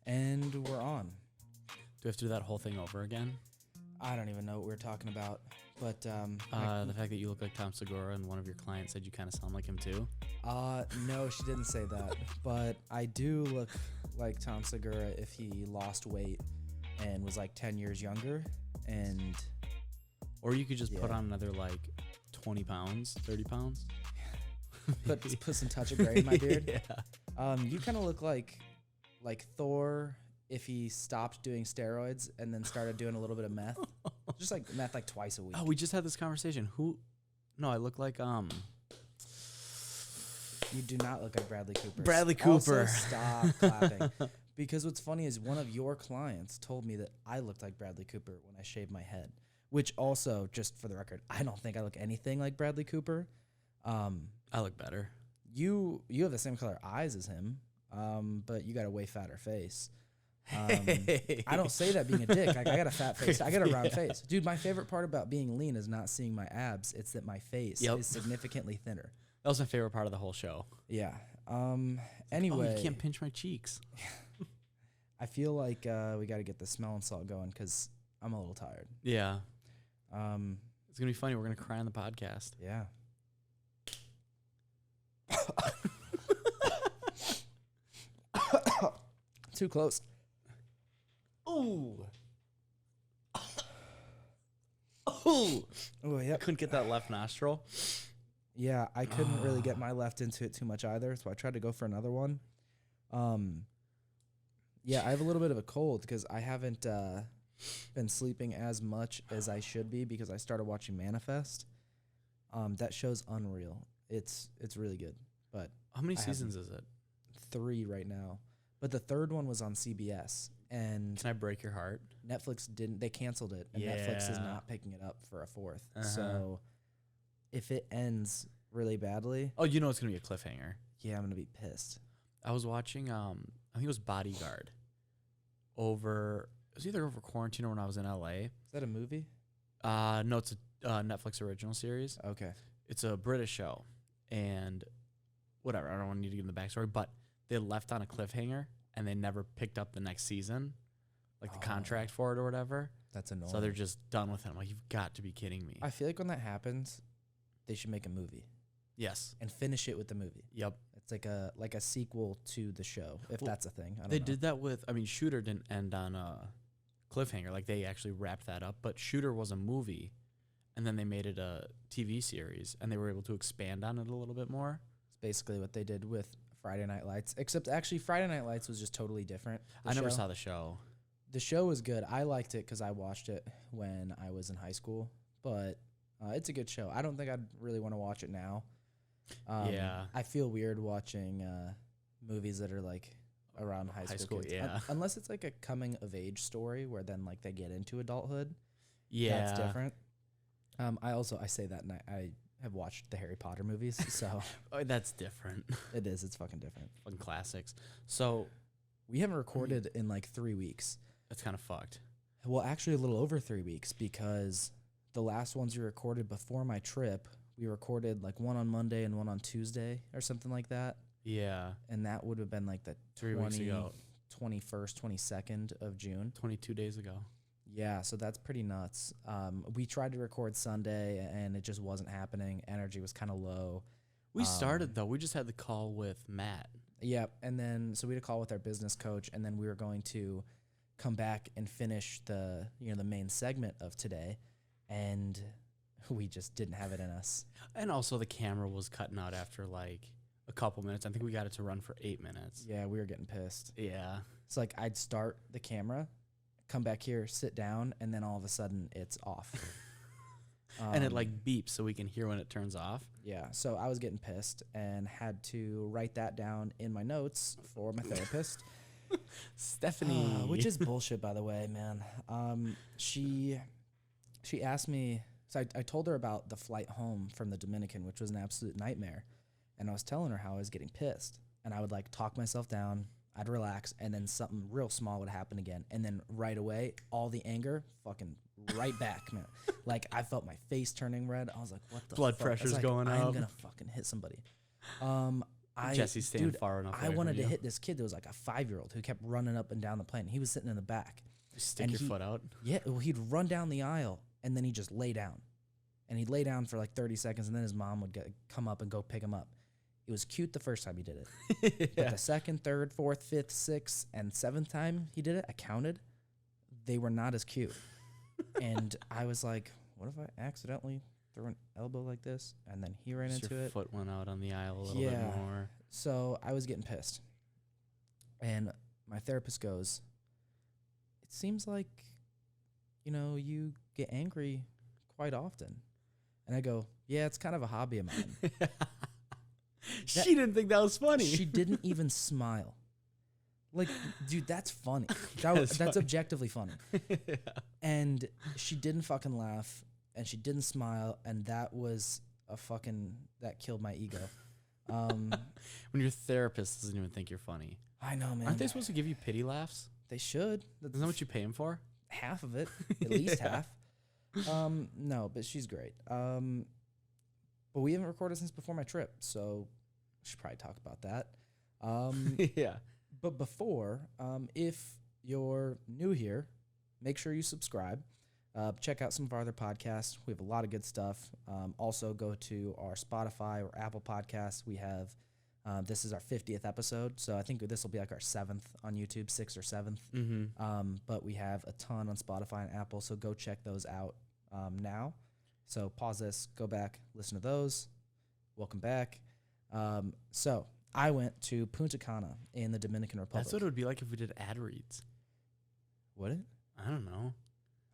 And we're on. Do we have to do that whole thing over again? I don't even know what we're talking about, but The fact that you look like Tom Segura and one of your clients said you kind of sound like him too. no, she didn't say that, but I do look like Tom Segura if he lost weight and was like 10 years younger, and or you could just put on another like 20 pounds, 30 pounds. put some touch of gray in my beard. Yeah. You kind of look like Thor if he stopped doing steroids and then started doing a little bit of meth. Just like meth like twice a week. Oh, we just had this conversation. No, I look like You do not look like Bradley Cooper. Bradley Cooper. Also, stop clapping. Because what's funny is one of your clients told me that I looked like Bradley Cooper when I shaved my head. Which also, just for the record, I don't think I look anything like Bradley Cooper. I look better. You have the same color eyes as him, but you got a way fatter face. I don't say that being a dick. I got a fat face. I got a round face. Dude, my favorite part about being lean is not seeing my abs. It's that my face is significantly thinner. That was my favorite part of the whole show. Yeah. Anyway. Oh, you can't pinch my cheeks. I feel like we got to get the smell and salt going because I'm a little tired. Yeah. It's going to be funny. We're going to cry on the podcast. Yeah. Too close. Ooh. Ooh. Oh, yeah. I couldn't get that left nostril. Yeah, I couldn't really get my left into it too much either, so I tried to go for another one. Yeah, I have a little bit of a cold because I haven't been sleeping as much as I should be because I started watching Manifest. That show's unreal. It's really good. But how many seasons is it? 3 right now. But the third one was on CBS. And can I break your heart? Netflix didn't. They canceled it, and Netflix is not picking it up for a 4th. So if it ends really badly, oh, you know it's gonna be a cliffhanger. Yeah, I'm gonna be pissed. I was watching. I think it was Bodyguard. It was either over quarantine or when I was in LA. Is that a movie? No, it's a Netflix original series. Okay. It's a British show, and whatever. I don't want to need to give them the backstory, but they left on a cliffhanger. And they never picked up the next season, like the contract for it or whatever. That's annoying. So they're just done with it. I'm like, you've got to be kidding me. I feel like when that happens, they should make a movie. Yes. And finish it with the movie. Yep. It's like a sequel to the show, if that's a thing. I don't they know. did that with, Shooter didn't end on a cliffhanger. Like, they actually wrapped that up. But Shooter was a movie, and then they made it a TV series, and they were able to expand on it a little bit more. It's basically what they did with Friday Night Lights, except actually Friday Night Lights was just totally different. I never saw the show. The show was good. I liked it because I watched it when I was in high school, but it's a good show. I don't think I'd really want to watch it now. Yeah. I feel weird watching movies that are like around high school kids. Yeah. Unless it's like a coming of age story where then like they get into adulthood. Yeah. That's different. I say that and I have watched the Harry Potter movies, so Oh, that's different. it is. It's fucking different. Fucking classics. So we haven't recorded in like 3 weeks. that's kind of fucked. Well, actually, a little over 3 weeks because the last ones we recorded before my trip, we recorded like one on Monday and one on Tuesday or something like that. Yeah. And that would have been like the 3 weeks ago. 21st, 22nd of June. 22 days ago. Yeah, so that's pretty nuts. We tried to record Sunday, and it just wasn't happening. Energy was kind of low. We started, though. We just had the call with Matt. Yep, and then so we had a call with our business coach, and then we were going to come back and finish the main segment of today, and we just didn't have it in us. And also the camera was cutting out after like a couple minutes. I think we got it to run for 8 minutes. Yeah, we were getting pissed. Yeah. It's like I'd start the camera, come back here, sit down, and then all of a sudden it's off. And it like beeps so we can hear when it turns off. Yeah, so I was getting pissed and had to write that down in my notes for my therapist. Stephanie. Which is bullshit, by the way, man. She asked me, so I told her about the flight home from the Dominican, which was an absolute nightmare. And I was telling her how I was getting pissed. And I would like talk myself down, I'd relax, and then something real small would happen again. And then right away, all the anger fucking right back, man. Like I felt my face turning red. I was like, what the blood fuck? pressure's like, going I'm up. gonna fucking hit somebody. Jesse's standing dude, far enough I away wanted from to you. hit this kid that was like a 5-year-old who kept running up and down the plane. He was sitting in the back. Stick and your foot out. Yeah, well, he'd run down the aisle and then he'd just lay down. And he'd lay down for like 30 seconds and then his mom would come up and go pick him up. It was cute the first time he did it. But the second, third, fourth, fifth, sixth, and seventh time he did it, I counted, they were not as cute. And I was like, what if I accidentally threw an elbow like this? And then he ran into Your it. foot went out on the aisle a little bit more. So I was getting pissed. And my therapist goes, it seems like, you get angry quite often. And I go, yeah, it's kind of a hobby of mine. She didn't think that was funny. She didn't even smile. Like, dude, that's funny. That's objectively funny. Yeah. And she didn't fucking laugh, and she didn't smile, and that was that killed my ego. When your therapist doesn't even think you're funny. I know, man. Aren't they supposed to give you pity laughs? They should. Isn't that what you pay them for? Half of it, at least half. No, but she's great. But we haven't recorded since before my trip, so we should probably talk about that. Yeah. But before, if you're new here, make sure you subscribe. Check out some of our other podcasts. We have a lot of good stuff. Also, go to our Spotify or Apple podcasts. We have, this is our 50th episode, so I think this will be like our 7th on YouTube, 6th or 7th. Mm-hmm. But we have a ton on Spotify and Apple, so go check those out now. So pause this, go back, listen to those. Welcome back. So I went to Punta Cana in the Dominican Republic. That's what it would be like if we did ad reads. Would it? I don't know.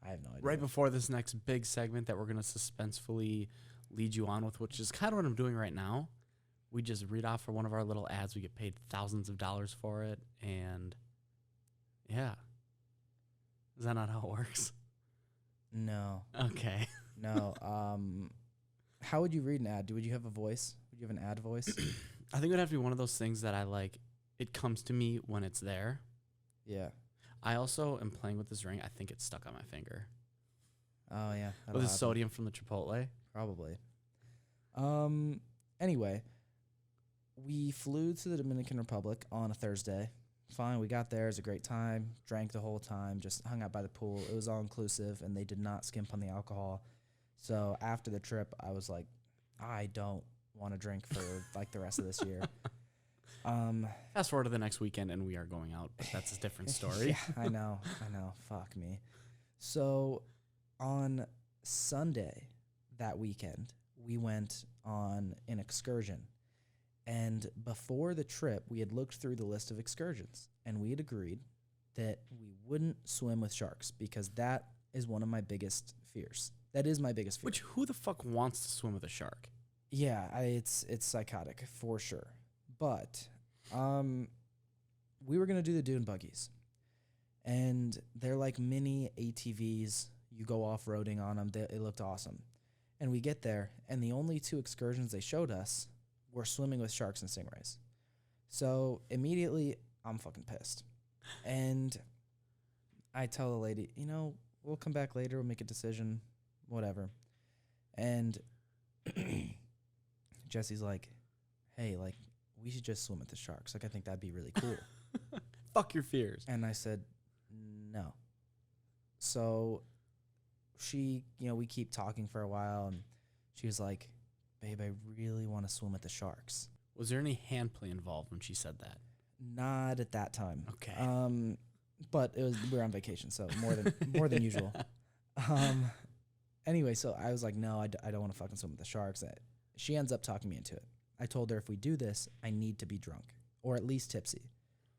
I have no idea. Right before this next big segment that we're going to suspensefully lead you on with, which is kind of what I'm doing right now. We just read off for one of our little ads. We get paid thousands of dollars for it. And yeah. Is that not how it works? No. Okay. No. How would you read an ad? Would you have a voice? Would you have an ad voice? I think it would have to be one of those things that I like. It comes to me when it's there. Yeah. I also am playing with this ring. I think it's stuck on my finger. Oh, yeah. With the sodium from the Chipotle. Probably. Anyway, we flew to the Dominican Republic on a Thursday. Fine, we got there. It was a great time. Drank the whole time. Just hung out by the pool. It was all inclusive, and they did not skimp on the alcohol. So after the trip, I was like, I don't want to drink for like the rest of this year. Fast forward to the next weekend, and we are going out. But that's a different story. Yeah, I know. Fuck me. So on Sunday that weekend, we went on an excursion. And before the trip, we had looked through the list of excursions, and we had agreed that we wouldn't swim with sharks because that is one of my biggest fears. That is my biggest fear. Which, who the fuck wants to swim with a shark? Yeah, it's psychotic for sure. But we were going to do the dune buggies. And they're like mini ATVs. You go off-roading on them. It looked awesome. And we get there, and the only 2 excursions they showed us were swimming with sharks and stingrays. So immediately, I'm fucking pissed. And I tell the lady, we'll come back later. We'll make a decision, whatever. And Jesse's like, hey, like, we should just swim with the sharks. Like, I think that'd be really cool. Fuck your fears. And I said, no. So she, we keep talking for a while, and she was like, babe, I really want to swim with the sharks. Was there any hand play involved when she said that? Not at that time. Okay. But we were on vacation, so more than usual. Anyway, so I was like, no, I don't want to fucking swim with the sharks. She ends up talking me into it. I told her if we do this, I need to be drunk or at least tipsy.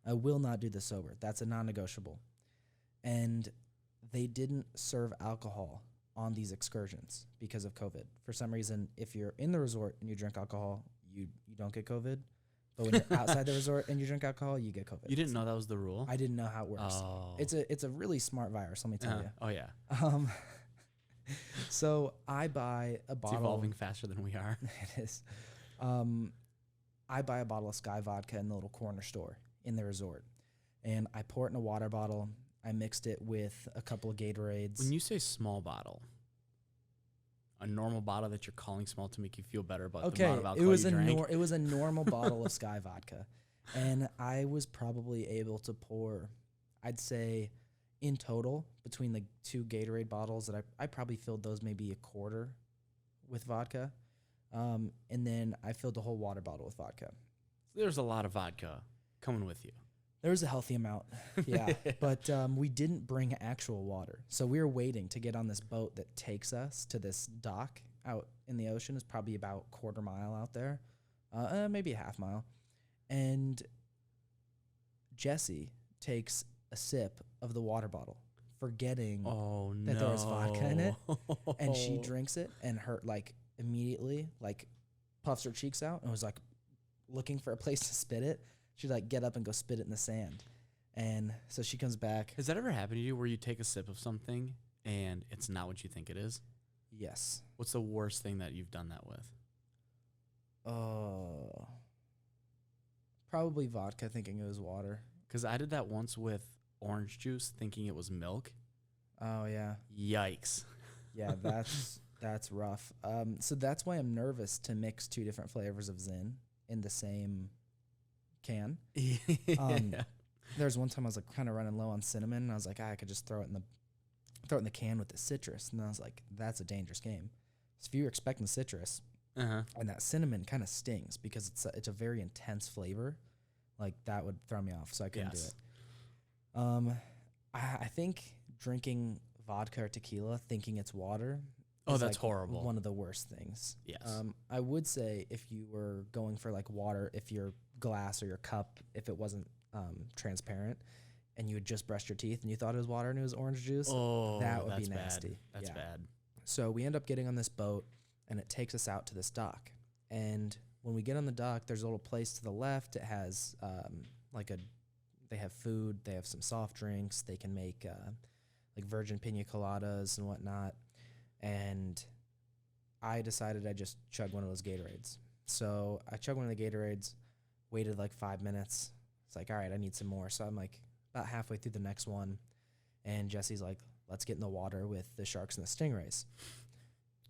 I will not do this sober. That's a non-negotiable. And they didn't serve alcohol on these excursions because of COVID. For some reason, if you're in the resort and you drink alcohol, you don't get COVID. But when you're outside the resort and you drink alcohol, you get COVID. You didn't know that was the rule? I didn't know how it works. Oh. It's a really smart virus, let me tell you. Oh, yeah. So I buy a bottle. It's evolving faster than we are. It is. I buy a bottle of Sky vodka in the little corner store in the resort. And I pour it in a water bottle. I mixed it with a couple of Gatorades. When you say small bottle, a normal bottle that you're calling small to make you feel better about the Okay, amount of it alcohol was you drank? it was a normal bottle of Sky vodka, and I was probably able to pour, I'd say, in total between the 2 Gatorade bottles that I probably filled those maybe a quarter with vodka, and then I filled the whole water bottle with vodka. There's a lot of vodka coming with you. There was a healthy amount, yeah, but we didn't bring actual water, so we were waiting to get on this boat that takes us to this dock out in the ocean. It's probably about quarter mile out there, maybe a half mile, and Jesse takes a sip of the water bottle, forgetting that there was vodka in it, and she drinks it, and her immediately puffs her cheeks out and was like looking for a place to spit it. She'd get up and go spit it in the sand, and so she comes back. Has that ever happened to you where you take a sip of something and it's not what you think it is? Yes. What's the worst thing that you've done that with? Probably vodka, thinking it was water. Because I did that once with orange juice, thinking it was milk. Oh yeah. Yikes. Yeah, that's rough. So that's why I'm nervous to mix 2 different flavors of Zin in the same can. There's one time I was kind of running low on cinnamon, and I was like, I could just throw it in the can with the citrus, and then I was like, that's a dangerous game. So if you're expecting citrus, and that cinnamon kind of stings because it's a very intense flavor, that would throw me off, so I couldn't do it. I think drinking vodka or tequila thinking it's water. Oh, that's horrible. One of the worst things. Yes. I would say if you were going for water, if your glass or your cup, if it wasn't transparent, and you had just brushed your teeth and you thought it was water and it was orange juice, that would be nasty. That's bad. So we end up getting on this boat, and it takes us out to this dock. And when we get on the dock, there's a little place to the left. It has they have food, they have some soft drinks, they can make virgin pina coladas and whatnot. And I decided I'd just chug one of those Gatorades. So I chugged one of the Gatorades, waited 5 minutes. It's all right, I need some more. So I'm about halfway through the next one, and Jesse's like, let's get in the water with the sharks and the stingrays.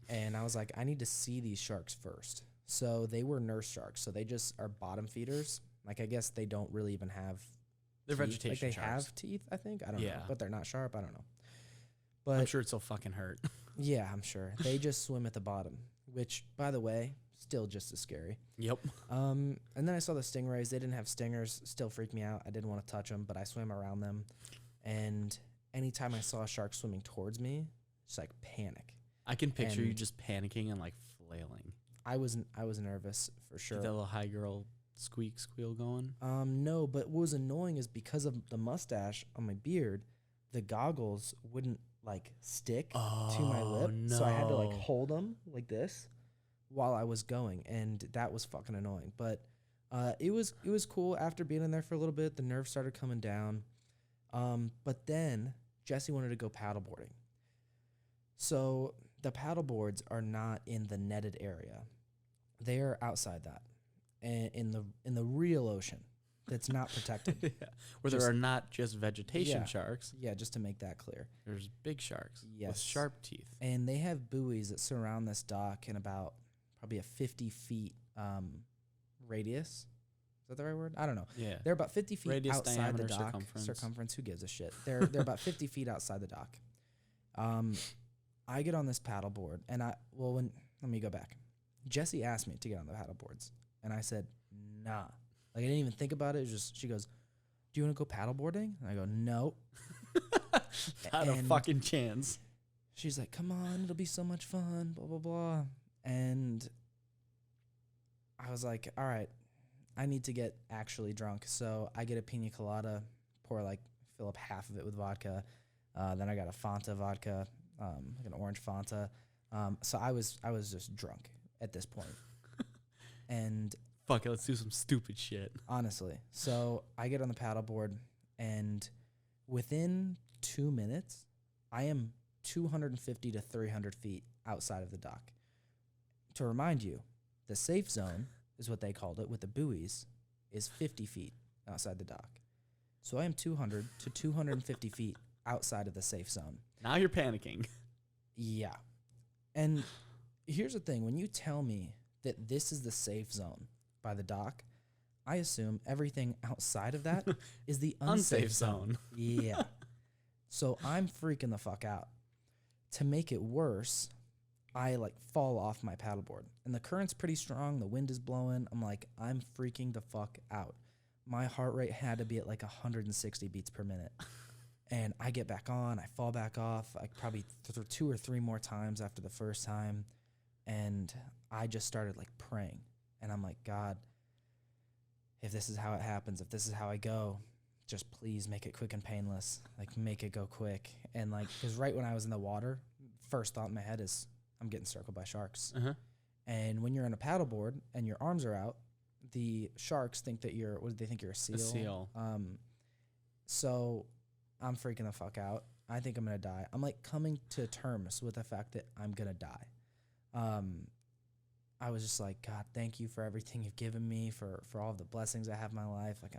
And I was like, I need to see these sharks first. So they were nurse sharks, so they just are bottom feeders. I guess they don't really even have They're teeth. vegetation they sharks. have teeth, I think. I don't know. Yeah. But they're not sharp. I don't know. But I'm sure it'll fucking hurt. yeah, I'm sure. They just swim at the bottom, which, by the way, still just as scary. Yep. And then I saw the stingrays. They didn't have stingers. Still freaked me out. I didn't want to touch them, but I swam around them. And anytime I saw a shark swimming towards me, just panic. I can picture you And just panicking and flailing. I was nervous for sure. Get that little high girl squeal going. No, but what was annoying is because of the mustache on my beard, the goggles wouldn't stick to my lip, so I had to hold them like this while I was going, and that was fucking annoying. But it was cool. After being in there for a little bit, the nerves started coming down. But then Jesse wanted to go paddleboarding. So the paddle boards are not in the netted area; they are outside that, and in the real ocean that's not protected. Yeah. Where there are not just vegetation sharks. Yeah, just to make that clear. There's big sharks with Yes. sharp teeth. And they have buoys that surround this dock in about probably a 50 feet radius. Is that the right word? I don't know. Yeah. They're about 50 feet Radius, outside diameter, the dock. circumference. Who gives a shit? They're about 50 feet outside the dock. I get on this paddleboard, and let me go back. Jesse asked me to get on the paddle boards, and I said, nah. I didn't even think about it. It was just, she goes, do you want to go paddleboarding? And I go, no. Not a fucking chance. She's like, come on, it'll be so much fun, blah, blah, blah. And I was like, all right, I need to get actually drunk. So I get a pina colada, fill up half of it with vodka. Then I got a Fanta vodka, an orange Fanta. So I was just drunk at this point. And fuck it, let's do some stupid shit. Honestly. So I get on the paddleboard, and within 2 minutes, I am 250 to 300 feet outside of the dock. To remind you, the safe zone is what they called it with the buoys, is 50 feet outside the dock. So I am 200 to 250 feet outside of the safe zone. Now you're panicking. Yeah. And here's the thing. When you tell me that this is the safe zone by the dock, I assume everything outside of that is the unsafe zone. Yeah. So I'm freaking the fuck out. To make it worse, I like fall off my paddleboard. And the current's pretty strong. The wind is blowing. I'm like, I'm freaking the fuck out. My heart rate had to be at like 160 beats per minute. And I get back on. I fall back off. I probably 2 or 3 more times after the first time. And I just started like praying. And I'm like, God, if this is how it happens, if this is how I go, just please make it quick and painless. Like, make it go quick. And like, because right when I was in the water, first thought in my head is, I'm getting circled by sharks. Uh-huh. And when you're on a paddleboard and your arms are out, the sharks think that you're, what do they think, you're a seal? A seal. So I'm freaking the fuck out. I think I'm going to die. I'm like coming to terms with the fact that I'm going to die. I was just like, God, thank you for everything you've given me, for all of the blessings I have in my life. Like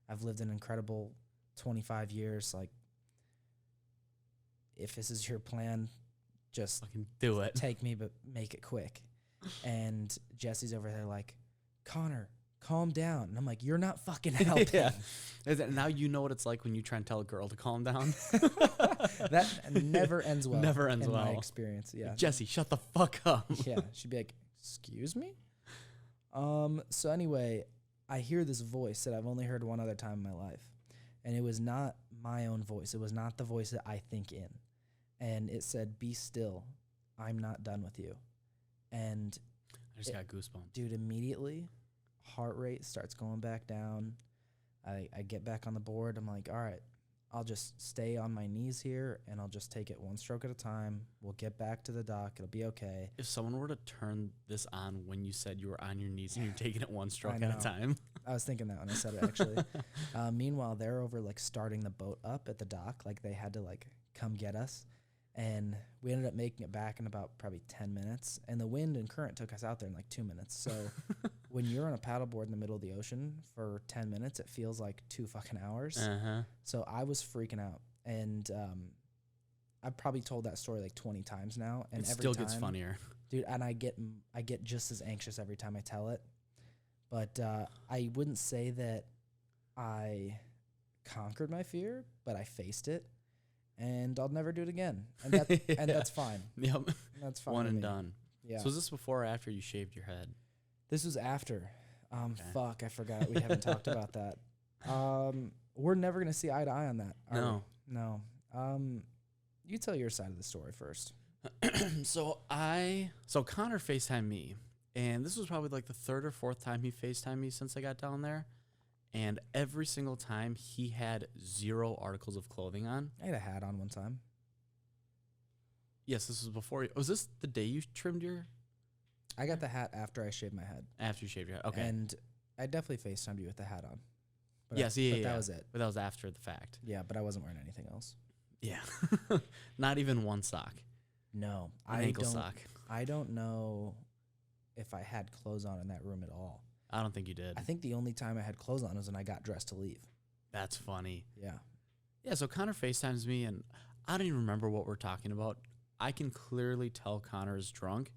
I've lived an incredible 25 years. Like, if this is your plan, just fucking do it. Take me, but make it quick. And Jesse's over there like, Connor, calm down. And I'm like, you're not fucking helping. Yeah. Now you know what it's like when you try and tell a girl to calm down. That never ends well. Never ends in well. my experience. Yeah. Jesse, shut the fuck up. Yeah. She'd be like, excuse me? So anyway, I hear this voice that I've only heard one other time in my life. And it was not my own voice. It was not the voice that I think in. And it said, be still. I'm not done with you. And I just got goosebumps. Dude, immediately, heart rate starts going back down. I get back on the board. I'm like, all right, I'll just stay on my knees here, and I'll just take it one stroke at a time. We'll get back to the dock. It'll be okay. If someone were to turn this on when you said you were on your knees and you're taking it one stroke at a time. I was thinking that when I said it, actually. Meanwhile, they're over, like, starting the boat up at the dock. Like, they had to, like, come get us. And we ended up making it back in about probably 10 minutes. And the wind and current took us out there in like 2 minutes. So when you're on a paddleboard in the middle of the ocean for 10 minutes, it feels like 2 fucking hours. Uh-huh. So I was freaking out. And I've probably told that story like 20 times now. And it every still time, gets funnier. Dude, and I get just as anxious every time I tell it. But I wouldn't say that I conquered my fear, but I faced it. And I'll never do it again. And, and that's fine. Yep. That's fine. One and done. Yeah. So is this before or after you shaved your head? This was after. Okay. Fuck, I forgot. We haven't talked about that. We're never going to see eye to eye on that. No. No. You tell your side of the story first. So Connor FaceTimed me. And this was probably like the 3rd or 4th time he FaceTimed me since I got down there. And every single time, he had 0 articles of clothing on. I had a hat on one time. Yes, this was before. Was this the day you trimmed your? I got the hat after I shaved my head. After you shaved your head, okay. And I definitely FaceTimed you with the hat on. But yes, but that was it. But that was after the fact. Yeah, but I wasn't wearing anything else. Yeah. Not even one sock. No. An ankle sock. I don't know if I had clothes on in that room at all. I don't think you did. I think the only time I had clothes on was when I got dressed to leave. That's funny. Yeah. Yeah, so Connor FaceTimes me, and I don't even remember what we're talking about. I can clearly tell Connor is drunk,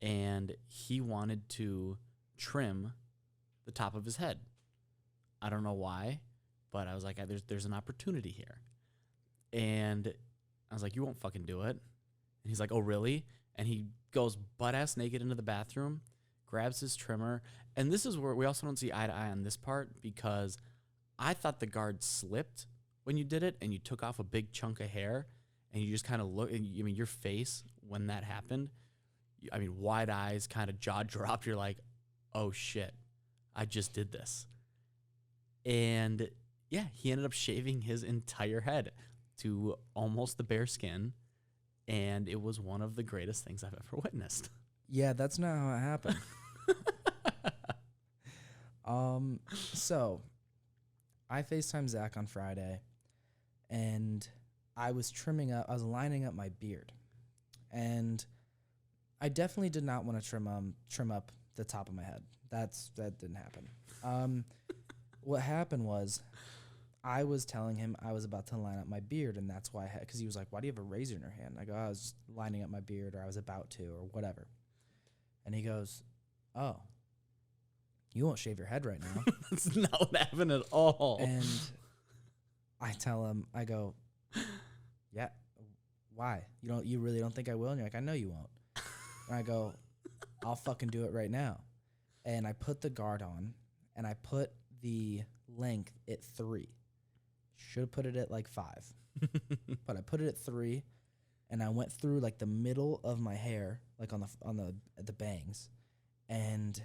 and he wanted to trim the top of his head. I don't know why, but I was like, there's an opportunity here. And I was like, you won't fucking do it. And he's like, oh, really? And he goes butt-ass naked into the bathroom, grabs his trimmer. And this is where we also don't see eye to eye on this part, because I thought the guard slipped when you did it and you took off a big chunk of hair, and you just kind of look, I mean, your face when that happened, I mean, wide eyes, kind of jaw dropped. You're like, oh shit, I just did this. And yeah, he ended up shaving his entire head to almost the bare skin. And it was one of the greatest things I've ever witnessed. Yeah, that's not how it happened. So I FaceTimed Zach on Friday, and I was lining up my beard, and I definitely did not want to trim up the top of my head. That didn't happen. What happened was I was telling him I was about to line up my beard, and that's why because he was like, why do you have a razor in your hand? I go, I was just lining up my beard, or I was about to, or whatever. And he goes, oh, you won't shave your head right now. That's not what happened at all. And I tell him, I go, yeah, why? You really don't think I will? And you're like, I know you won't. And I go, I'll fucking do it right now. And I put the guard on, and I put the length at 3. Should have put it at like 5. But I put it at 3, and I went through like the middle of my hair, like on the bangs. And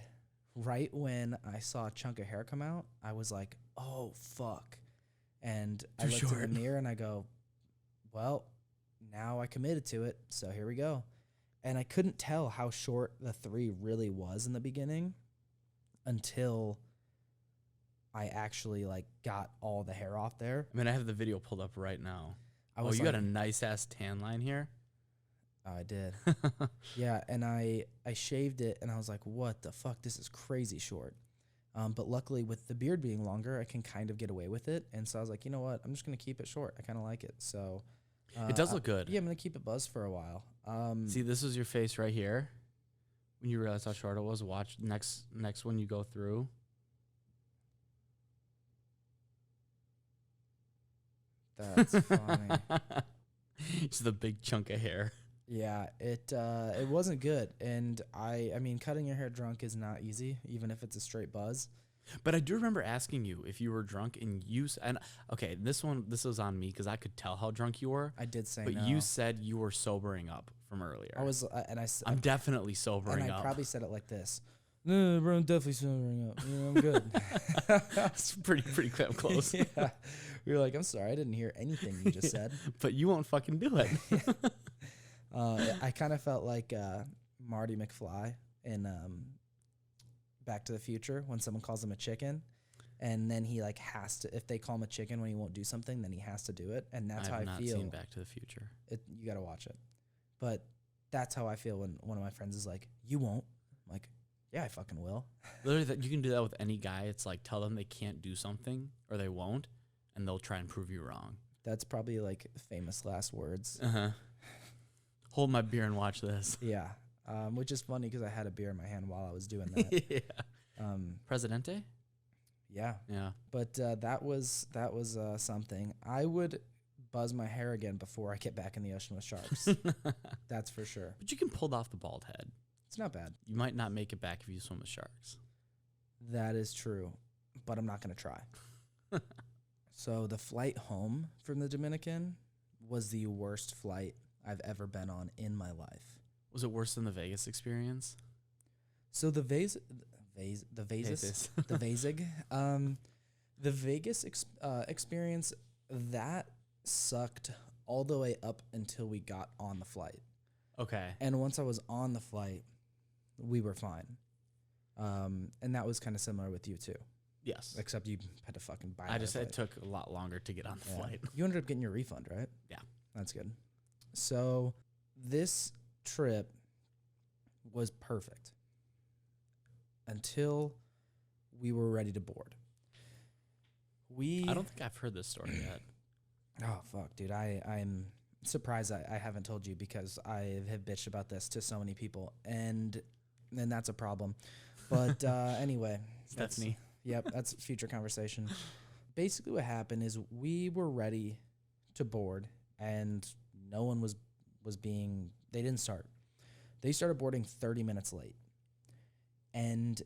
right when I saw a chunk of hair come out, I was like, oh fuck. And I looked in the mirror and I go, well, now I committed to it, so here we go. And I couldn't tell how short the 3 really was in the beginning until I actually like got all the hair off there. I mean, I have the video pulled up right now. You got a nice ass tan line here. Oh, I did. Yeah, and I shaved it, and I was like, what the fuck? This is crazy short. But luckily, with the beard being longer, I can kind of get away with it. And so I was like, you know what? I'm just going to keep it short. I kind of like it. So it does look good. Yeah, I'm going to keep it buzzed for a while. See, this is your face right here. When you realize how short it was, watch next one you go through. That's funny. It's the big chunk of hair. Yeah, it wasn't good. And I mean, cutting your hair drunk is not easy, even if it's a straight buzz. But I do remember asking you if you were drunk, and okay, this was on me because I could tell how drunk you were. I did say but no. you said you were sobering up from earlier. I was, I'm definitely sobering and up. I probably said it like this. No, bro, I'm definitely sobering up. I'm good. It's pretty close. Yeah. We were like, I'm sorry, I didn't hear anything you just said. But you won't fucking do it. I kind of felt like Marty McFly in Back to the Future when someone calls him a chicken, and then he like has to, if they call him a chicken when he won't do something, then he has to do it, and that's how I feel. I've not seen Back to the Future. You got to watch it, but that's how I feel when one of my friends is like, "You won't." I'm like, yeah, I fucking will. Literally, you can do that with any guy. It's like tell them they can't do something or they won't, and they'll try and prove you wrong. That's probably like famous last words. Hold my beer and watch this. Yeah. Which is funny because I had a beer in my hand while I was doing that. Yeah. Presidente? Yeah. Yeah. But that was something. I would buzz my hair again before I get back in the ocean with sharks. That's for sure. But you can pull off the bald head. It's not bad. You might not make it back if you swim with sharks. That is true, but I'm not going to try. So the flight home from the Dominican was the worst flight I've ever been on in my life. Was it worse than the Vegas experience? So the Vegas, the Vegas experience, that sucked all the way up until we got on the flight. Okay. And once I was on the flight, we were fine. And that was kind of similar with you too. Yes. Except you had to fucking buy it took a lot longer to get on the flight. You ended up getting your refund, right? Yeah. That's good. So this trip was perfect until we were ready to board. I don't think I've heard this story yet. Oh, fuck, dude. I'm surprised I haven't told you because I have bitched about this to so many people, and that's a problem. But anyway. Stephanie. Yep, that's a future conversation. Basically what happened is we were ready to board, and no one was they didn't start. They started boarding 30 minutes late. And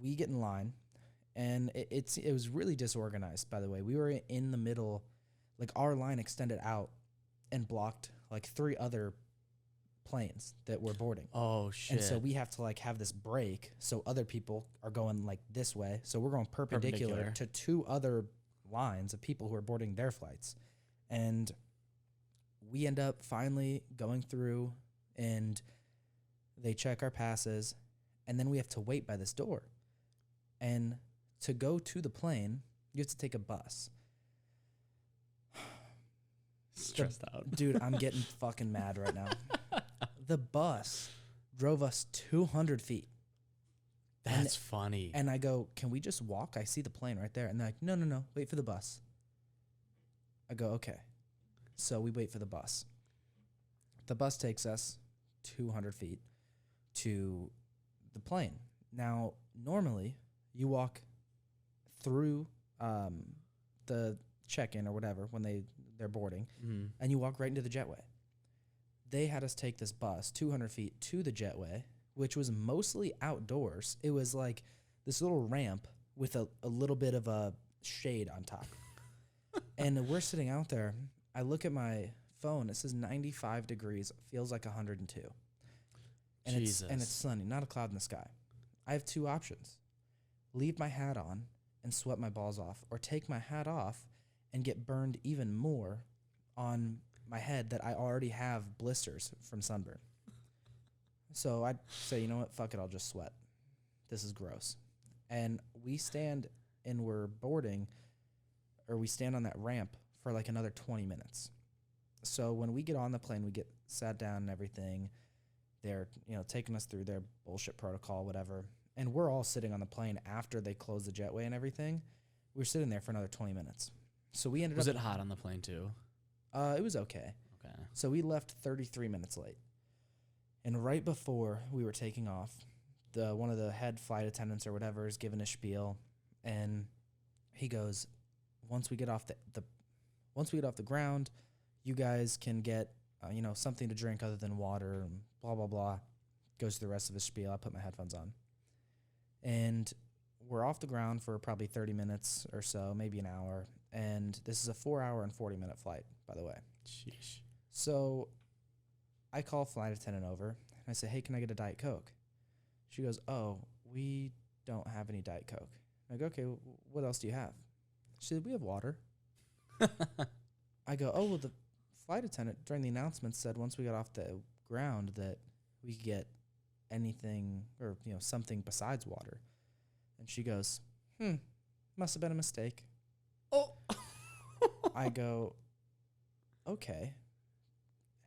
we get in line, and it was really disorganized, by the way. We were in the middle, like our line extended out and blocked like 3 other planes that were boarding. Oh, shit. And so we have to like have this break, so other people are going like this way. So we're going perpendicular to 2 other lines of people who are boarding their flights. And we end up finally going through, and they check our passes, and then we have to wait by this door. And to go to the plane, you have to take a bus. Stressed out. Dude, I'm getting fucking mad right now. The bus drove us 200 feet. That's funny. And I go, can we just walk? I see the plane right there. And they're like, no, wait for the bus. I go, okay. So we wait for the bus. The bus takes us 200 feet to the plane. Now, normally, you walk through the check-in or whatever when they're boarding, and you walk right into the jetway. They had us take this bus 200 feet to the jetway, which was mostly outdoors. It was like this little ramp with a little bit of a shade on top. And we're sitting out there. I look at my phone. It says 95 degrees. Feels like 102. And Jesus. It's sunny, not a cloud in the sky. I have two options. Leave my hat on and sweat my balls off, or take my hat off and get burned even more on my head that I already have blisters from sunburn. So I'd say, you know what? Fuck it. I'll just sweat. This is gross. And we stand and we're boarding, or we stand on that ramp for like another 20 minutes. So when we get on the plane, we get sat down and everything. They're, taking us through their bullshit protocol, whatever. And we're all sitting on the plane after they close the jetway and everything. We were sitting there for another 20 minutes. So we ended up... Was it hot on the plane too? It was okay. Okay. So we left 33 minutes late. And right before we were taking off, one of the head flight attendants or whatever is giving a spiel, and he goes, once we get off the ground, you guys can get something to drink other than water, and blah blah blah. Goes through the rest of his spiel. I put my headphones on, and we're off the ground for probably 30 minutes or so, maybe an hour. And this is a 4-hour and 40-minute flight, by the way. Sheesh. So I call flight attendant over, and I say, hey, can I get a Diet Coke? She goes, oh, we don't have any Diet Coke. I go, okay, what else do you have? She said, we have water. I go, oh, well, the flight attendant during the announcement said once we got off the ground that we could get anything or, something besides water. And she goes, must have been a mistake. Oh. I go, okay.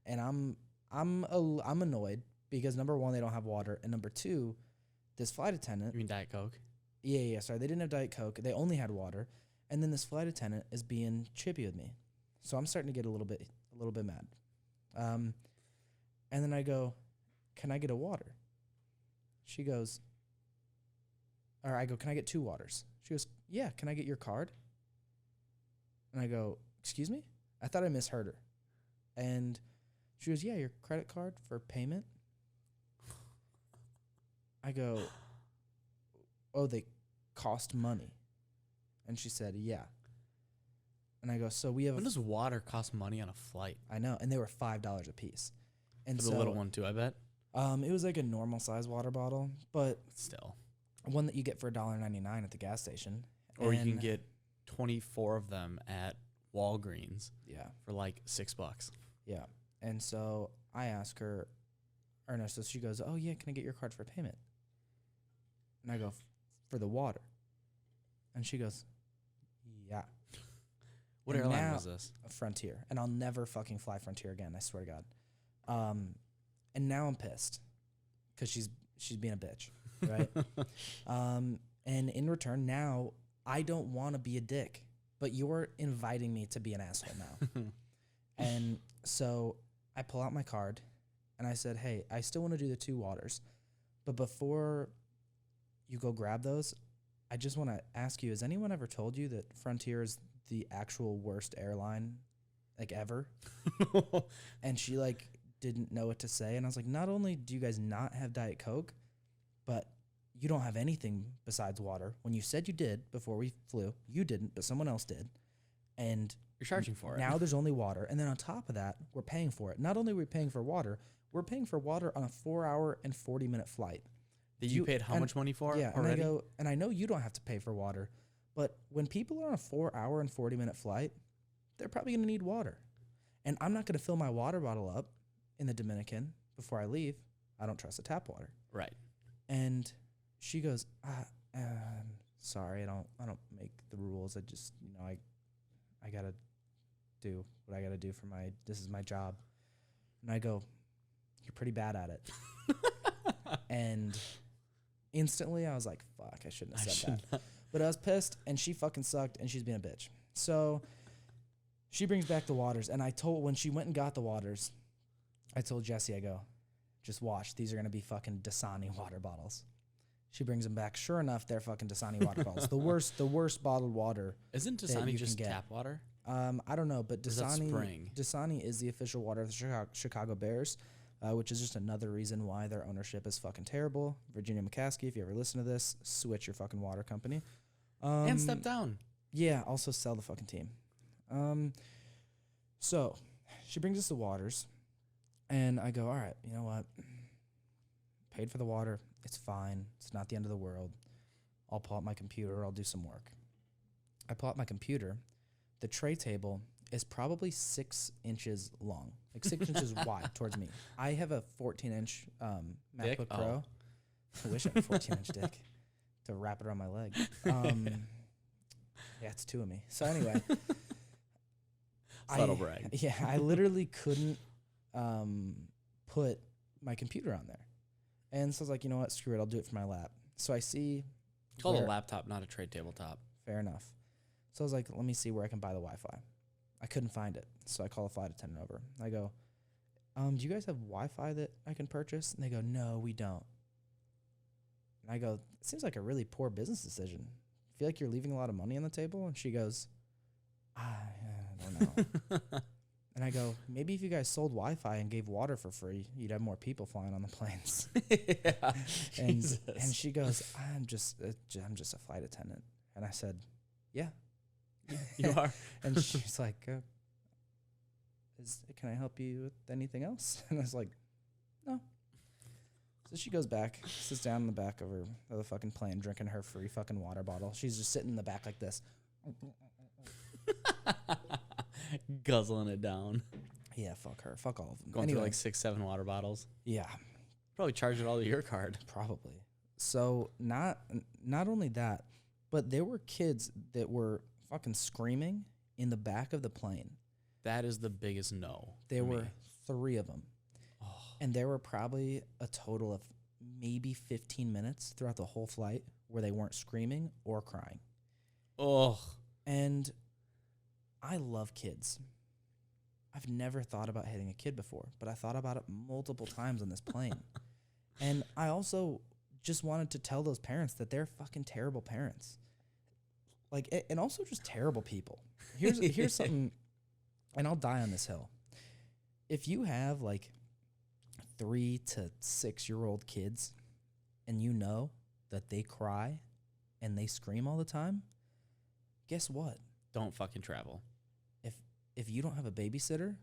And I'm annoyed because, number one, they don't have water, and number two, this flight attendant... You mean Diet Coke? Yeah, sorry. They didn't have Diet Coke. They only had water. And then this flight attendant is being chippy with me. So I'm starting to get a little bit mad. And then I go, can I get a water? She goes, or I go, can I get 2 waters? She goes, yeah, can I get your card? And I go, excuse me? I thought I misheard her. And she goes, yeah, your credit card for payment. I go, oh, they cost money. And she said, yeah. And I go, so we have... When does water cost money on a flight? I know, and they were $5 a piece. And for the little one too, I bet? It was like a normal size water bottle, but... Still. One that you get for $1.99 at the gas station. Or you can get 24 of them at Walgreens. Yeah. For like $6. Yeah. And so I ask her, or no, so she goes, oh, yeah, can I get your card for payment? And I go, for the water. And she goes, yeah. What and airline was this? Frontier. And I'll never fucking fly Frontier again, I swear to God. And now I'm pissed because she's being a bitch, right? And in return, now I don't want to be a dick, but you're inviting me to be an asshole now. And so I pull out my card and I said, hey, I still want to do the 2 waters, but before you go grab those, I just want to ask you, has anyone ever told you that Frontier is the actual worst airline, like, ever? And she, like, didn't know what to say. And I was like, not only do you guys not have Diet Coke, but you don't have anything besides water. When you said you did before we flew, you didn't, but someone else did. And you're charging for it. Now there's only water. And then on top of that, we're paying for it. Not only are we paying for water, we're paying for water on a 4-hour and 40-minute flight. That you paid how much money for? Yeah, already? and I know you don't have to pay for water, but when people are on a 4-hour and 40-minute flight, they're probably going to need water. And I'm not going to fill my water bottle up in the Dominican before I leave. I don't trust the tap water. Right. And she goes, sorry, I don't make the rules. I just, I got to do what I got to do for this is my job. And I go, you're pretty bad at it. And instantly I was like, fuck, I shouldn't have I said should that. But I was pissed, and she fucking sucked, and she's being a bitch. So she brings back the waters, and when she went and got the waters, I told Jesse, I go, just watch. These are going to be fucking Dasani water bottles. She brings them back. Sure enough, they're fucking Dasani water bottles. The worst bottled water. Isn't Dasani just tap water? I don't know, but Dasani is the official water of the Chicago Bears, which is just another reason why their ownership is fucking terrible. Virginia McCaskey, if you ever listen to this, switch your fucking water company. And step down. Yeah, also sell the fucking team. So she brings us the waters, and I go, all right, you know what? Paid for the water. It's fine. It's not the end of the world. I'll pull out my computer. I'll do some work. I pull out my computer. The tray table is probably 6 inches long, like 6 inches wide towards me. I have a 14-inch MacBook Pro. I wish I had a 14-inch dick to wrap it around my leg. Yeah, it's 2 of me. So anyway. Subtle brag. Yeah, I literally couldn't put my computer on there. And so I was like, you know what? Screw it. I'll do it for my lap. So I see. It's called a laptop, not a tray tabletop. Fair enough. So I was like, let me see where I can buy the Wi-Fi. I couldn't find it. So I call a flight attendant over. I go, do you guys have Wi-Fi that I can purchase? And they go, no, we don't. And I go, it seems like a really poor business decision. I feel like you're leaving a lot of money on the table. And she goes, I don't know. And I go, maybe if you guys sold Wi-Fi and gave water for free, you'd have more people flying on the planes. Yeah, and she goes, I'm just a flight attendant. And I said, yeah. You are. And she's like, can I help you with anything else? And I was like, no. So she goes back, sits down in the back of the fucking plane, drinking her free fucking water bottle. She's just sitting in the back like this. Guzzling it down. Yeah, fuck her. Fuck all of them. Going through like 6, 7 water bottles. Yeah. Probably charge it all to your card. Probably. So not only that, but there were kids that were fucking screaming in the back of the plane. That is the biggest no. There were 3 of them. Oh. And there were probably a total of maybe 15 minutes throughout the whole flight where they weren't screaming or crying. Oh. And I love kids. I've never thought about hitting a kid before, but I thought about it multiple times on this plane. And I also just wanted to tell those parents that they're fucking terrible parents. Like, and also just terrible people. Here's something, and I'll die on this hill. If you have like 3 to 6-year-old kids and you know that they cry and they scream all the time, guess what? Don't fucking travel. If you don't have a babysitter,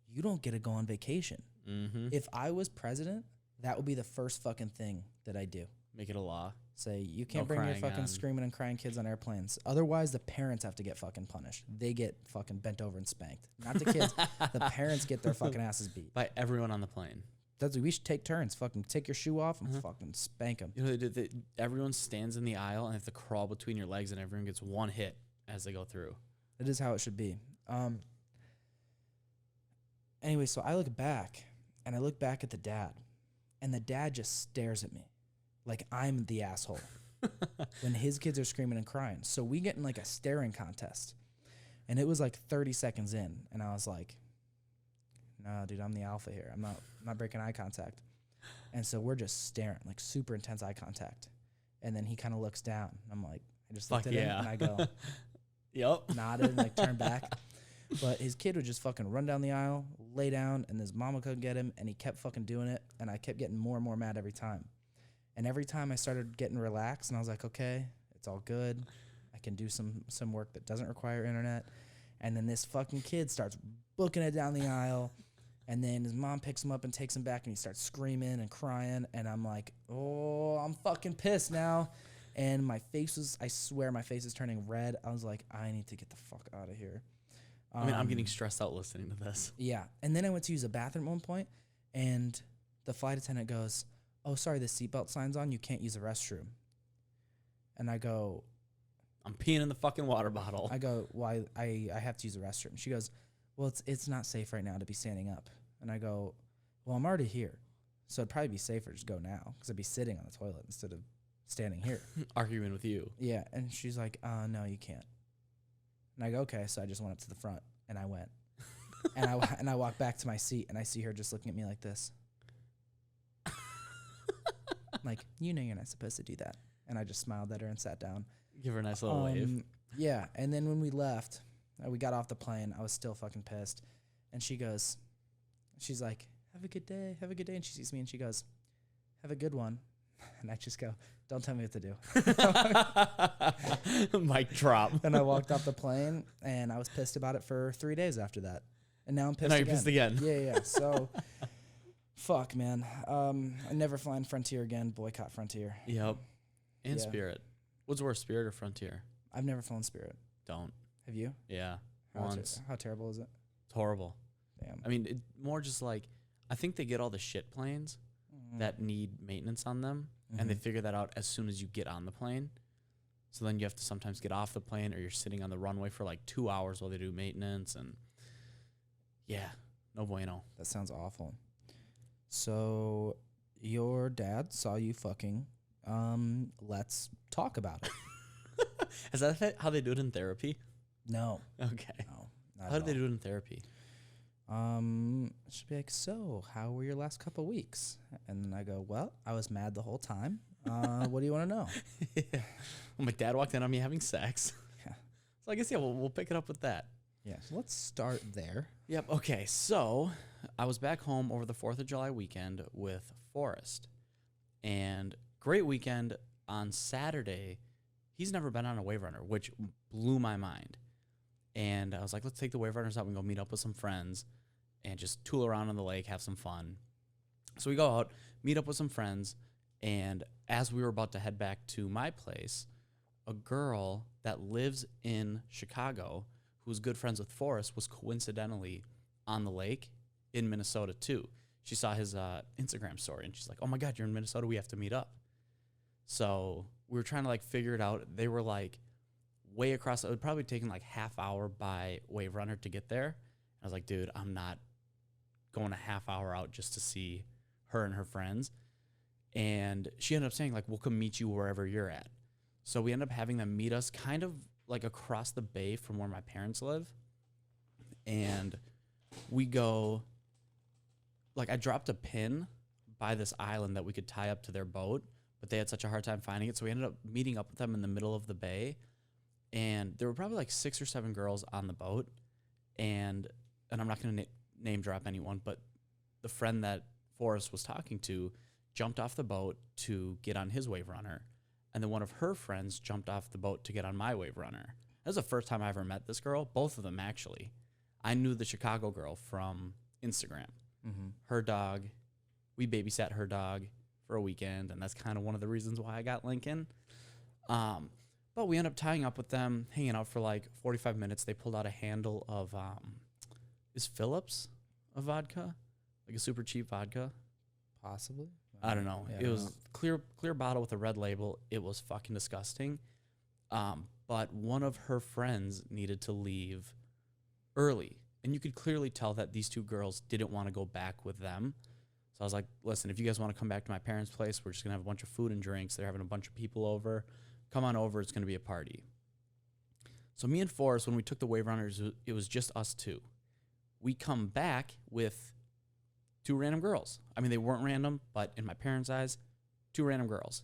you don't get to go on vacation. Mm-hmm. If I was president, that would be the first fucking thing that I do. Make it a law. Say, you can't bring your fucking screaming and crying kids on airplanes. Otherwise, the parents have to get fucking punished. They get fucking bent over and spanked. Not the kids. The parents get their fucking asses beat. By everyone on the plane. We should take turns. Fucking take your shoe off and fucking spank them. You know, everyone stands in the aisle and have to crawl between your legs, and everyone gets one hit as they go through. It is how it should be. Anyway, so I look back, and I look back at the dad, and the dad just stares at me like I'm the asshole when his kids are screaming and crying. So we get in like a staring contest, and it was like 30 seconds in, and I was like, no, dude, I'm the alpha here. I'm not breaking eye contact. And so we're just staring, like super intense eye contact. And then he kind of looks down. I'm like, I just looked at him, and I go, yep. Nodded and like turned back. But his kid would just fucking run down the aisle, lay down, and his mama couldn't get him, and he kept fucking doing it, and I kept getting more and more mad every time. And every time I started getting relaxed, and I was like, okay, it's all good. I can do some work that doesn't require internet. And then this fucking kid starts booking it down the aisle, and then his mom picks him up and takes him back, and he starts screaming and crying, and I'm like, oh, I'm fucking pissed now. And I swear my face is turning red. I was like, I need to get the fuck out of here. I mean, I'm getting stressed out listening to this. Yeah. And then I went to use a bathroom at one point, and the flight attendant goes, oh, sorry, the seatbelt sign's on. You can't use the restroom. And I go, I'm peeing in the fucking water bottle. I go, well, I have to use the restroom. She goes, well, it's not safe right now to be standing up. And I go, well, I'm already here. So it'd probably be safer to just go now because I'd be sitting on the toilet instead of standing here. Arguing with you. Yeah. And she's like, no, you can't. And I go, okay. So I just went up to the front and I went. and I walk back to my seat and I see her just looking at me like this. Like, you know you're not supposed to do that. And I just smiled at her and sat down. Give her a nice little wave. Yeah. And then when we left, we got off the plane. I was still fucking pissed. And she's like, have a good day. Have a good day. And she sees me and she goes, have a good one. And I just go, don't tell me what to do. Mic drop. And I walked off the plane and I was pissed about it for 3 days after that. And now I'm pissed and now again. you're pissed again. Yeah. So, fuck, man. I'm never flying Frontier again. Boycott Frontier. Yep. And Yeah. Spirit. What's worse, Spirit or Frontier? I've never flown Spirit. Don't. Have you? Yeah. How Once. how terrible is it? It's horrible. Damn. I mean, more just like, I think they get all the shit planes that need maintenance on them, and they figure that out as soon as you get on the plane. So then you have to sometimes get off the plane, or you're sitting on the runway for like 2 hours while they do maintenance, and yeah, no bueno. That sounds awful. So your dad saw you fucking. Let's talk about it. Is that how they do it in therapy? No. Okay. No. Not How at do they all. do it in therapy? Should be like, so how were your last couple weeks? And then I go, well, I was mad the whole time. What do you want to know? Yeah. Well, my dad walked in on me having sex. Yeah. So I guess, yeah, we'll pick it up with that. Yeah. So let's start there. Yep. Okay. So I was back home over the 4th of July weekend with Forrest. And great weekend. On Saturday, he's never been on a wave runner, which blew my mind. And I was like, let's take the wave runners out and go meet up with some friends and just tool around on the lake, have some fun. So we go out, meet up with some friends, and as we were about to head back to my place, a girl that lives in Chicago, who's good friends with Forrest, was coincidentally on the lake in Minnesota too. She saw his Instagram story, and she's like, oh my God, you're in Minnesota, we have to meet up. So we were trying to like figure it out. They were like way across, it would probably taken like half hour by wave runner to get there. I was like, dude, I'm not going a half hour out just to see her and her friends. And she ended up saying, like, we'll come meet you wherever you're at. So we ended up having them meet us kind of like across the bay from where my parents live. And we go, like, I dropped a pin by this island that we could tie up to their boat, but they had such a hard time finding it. So we ended up meeting up with them in the middle of the bay. And there were probably like 6 or 7 girls on the boat. And I'm not going to name drop anyone, but the friend that Forrest was talking to jumped off the boat to get on his wave runner. And then one of her friends jumped off the boat to get on my wave runner. That was the first time I ever met this girl, both of them actually. I knew the Chicago girl from Instagram. Her dog, we babysat her dog for a weekend, and that's kind of one of the reasons why I got Lincoln. But we ended up tying up with them, hanging out for like 45 minutes. They pulled out a handle of, is Phillips a vodka? Like a super cheap vodka? Possibly. I don't know. Yeah, It was clear bottle with a red label. It was fucking disgusting. But one of her friends needed to leave early. And you could clearly tell that these 2 girls didn't want to go back with them. So I was like, listen, if you guys want to come back to my parents' place, we're just going to have a bunch of food and drinks. They're having a bunch of people over. Come on over. It's going to be a party. So me and Forrest, when we took the wave runners, it was just us 2. We come back with 2 random girls. I mean, they weren't random, but in my parents' eyes, 2 random girls.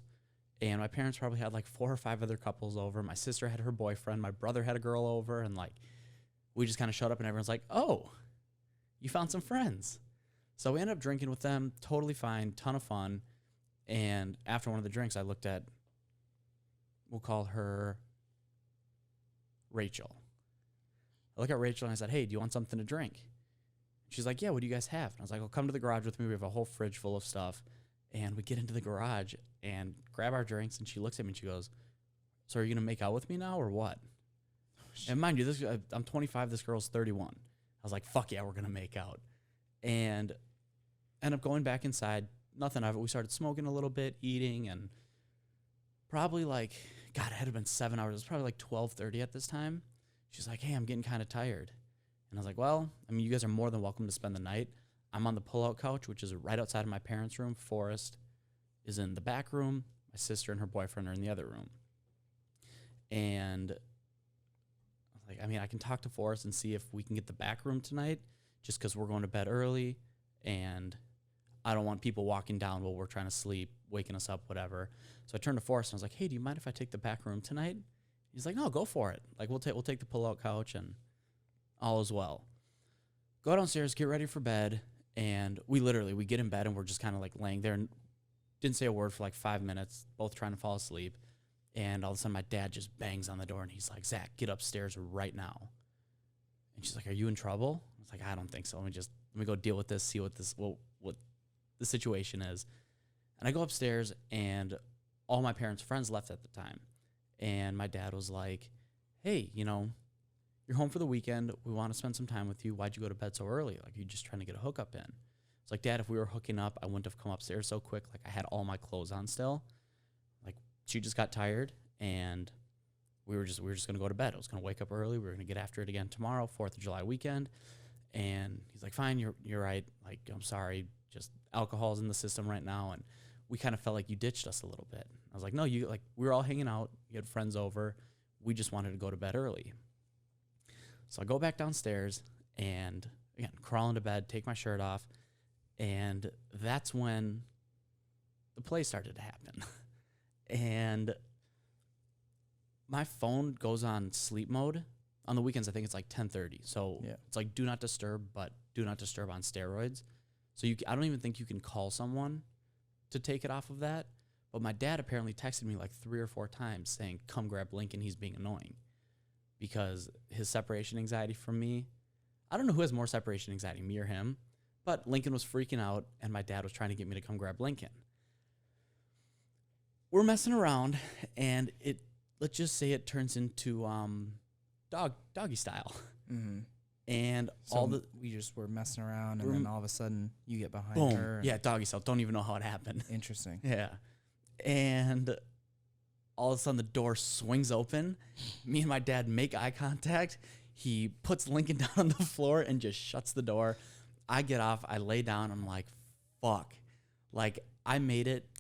And my parents probably had like 4 or 5 other couples over. My sister had her boyfriend. My brother had a girl over. And like, we just kind of showed up and everyone's like, oh, you found some friends. So we ended up drinking with them. Totally fine. Ton of fun. And after one of the drinks, I looked at, we'll call her Rachel. I look at Rachel and I said, hey, do you want something to drink? She's like, yeah, what do you guys have? And I was like, well, come to the garage with me. We have a whole fridge full of stuff. And we get into the garage and grab our drinks. And she looks at me and she goes, so are you going to make out with me now or what? And mind you, I'm 25. This girl's 31. I was like, fuck yeah, we're going to make out. And end up going back inside. Nothing of it. We started smoking a little bit, eating, and probably like, God, it had to have been 7 hours. It was probably like 12:30 at this time. She's like, hey, I'm getting kind of tired. And I was like, well, I mean, you guys are more than welcome to spend the night. I'm on the pull-out couch, which is right outside of my parents' room. Forrest is in the back room. My sister and her boyfriend are in the other room. And like, I mean, I can talk to Forrest and see if we can get the back room tonight, just because we're going to bed early, and I don't want people walking down while we're trying to sleep, waking us up, whatever. So I turned to Forrest and I was like, "Hey, do you mind if I take the back room tonight?" He's like, "No, go for it. Like, we'll take the pull-out couch, and all is well." Go downstairs, get ready for bed, and we get in bed and we're just kind of like laying there and didn't say a word for like 5 minutes, both trying to fall asleep. And all of a sudden, my dad just bangs on the door, and he's like, "Zach, get upstairs right now." And she's like, "Are you in trouble?" I was like, "I don't think so. Let me go deal with this, see what the situation is." And I go upstairs, and all my parents' friends left at the time. And my dad was like, "Hey, you're home for the weekend. We want to spend some time with you. Why'd you go to bed so early? Like, are you just trying to get a hookup in?" It's like, "Dad, if we were hooking up, I wouldn't have come upstairs so quick. Like, I had all my clothes on still. Like, she just got tired, and we were just going to go to bed. I was going to wake up early. We were going to get after it again tomorrow, 4th of July weekend." And he's like, "Fine, you're right. Like, I'm sorry. Just alcohol's in the system right now." And we kind of felt like you ditched us a little bit. I was like, "No, we were all hanging out. You had friends over. We just wanted to go to bed early." So I go back downstairs and, again, crawl into bed, take my shirt off. And that's when the play started to happen. And my phone goes on sleep mode. On the weekends, I think it's like 10:30. So It's like do not disturb, but do not disturb on steroids. So I don't even think you can call someone to take it off of that. But my dad apparently texted me like 3 or 4 times saying, "Come grab Lincoln, he's being annoying." Because his separation anxiety from me, I don't know who has more separation anxiety, me or him, but Lincoln was freaking out, and my dad was trying to get me to come grab Lincoln. We're messing around, and let's just say it turns into doggy style. Mm-hmm. And so we just were messing around, and then all of a sudden you get behind her. Yeah, doggy style. Don't even know how it happened. Interesting. Yeah. And all of a sudden the door swings open. Me and my dad make eye contact. He puts Lincoln down on the floor and just shuts the door. I get off. I lay down. I'm like, fuck. Like, I made it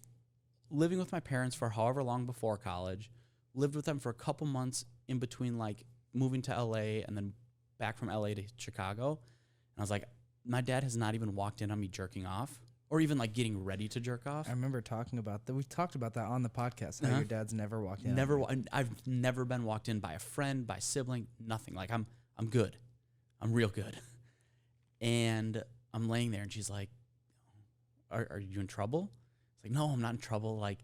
living with my parents for however long before college, lived with them for a couple months in between, like, moving to LA and then back from LA to Chicago. And I was like, my dad has not even walked in on me jerking off or even like getting ready to jerk off. I remember talking about that. We talked about that on the podcast. How your dad's never walked in. I've never been walked in by a friend, by a sibling, nothing. Like I'm good. I'm real good. And I'm laying there and she's like, are you in trouble? It's like, "No, I'm not in trouble. Like,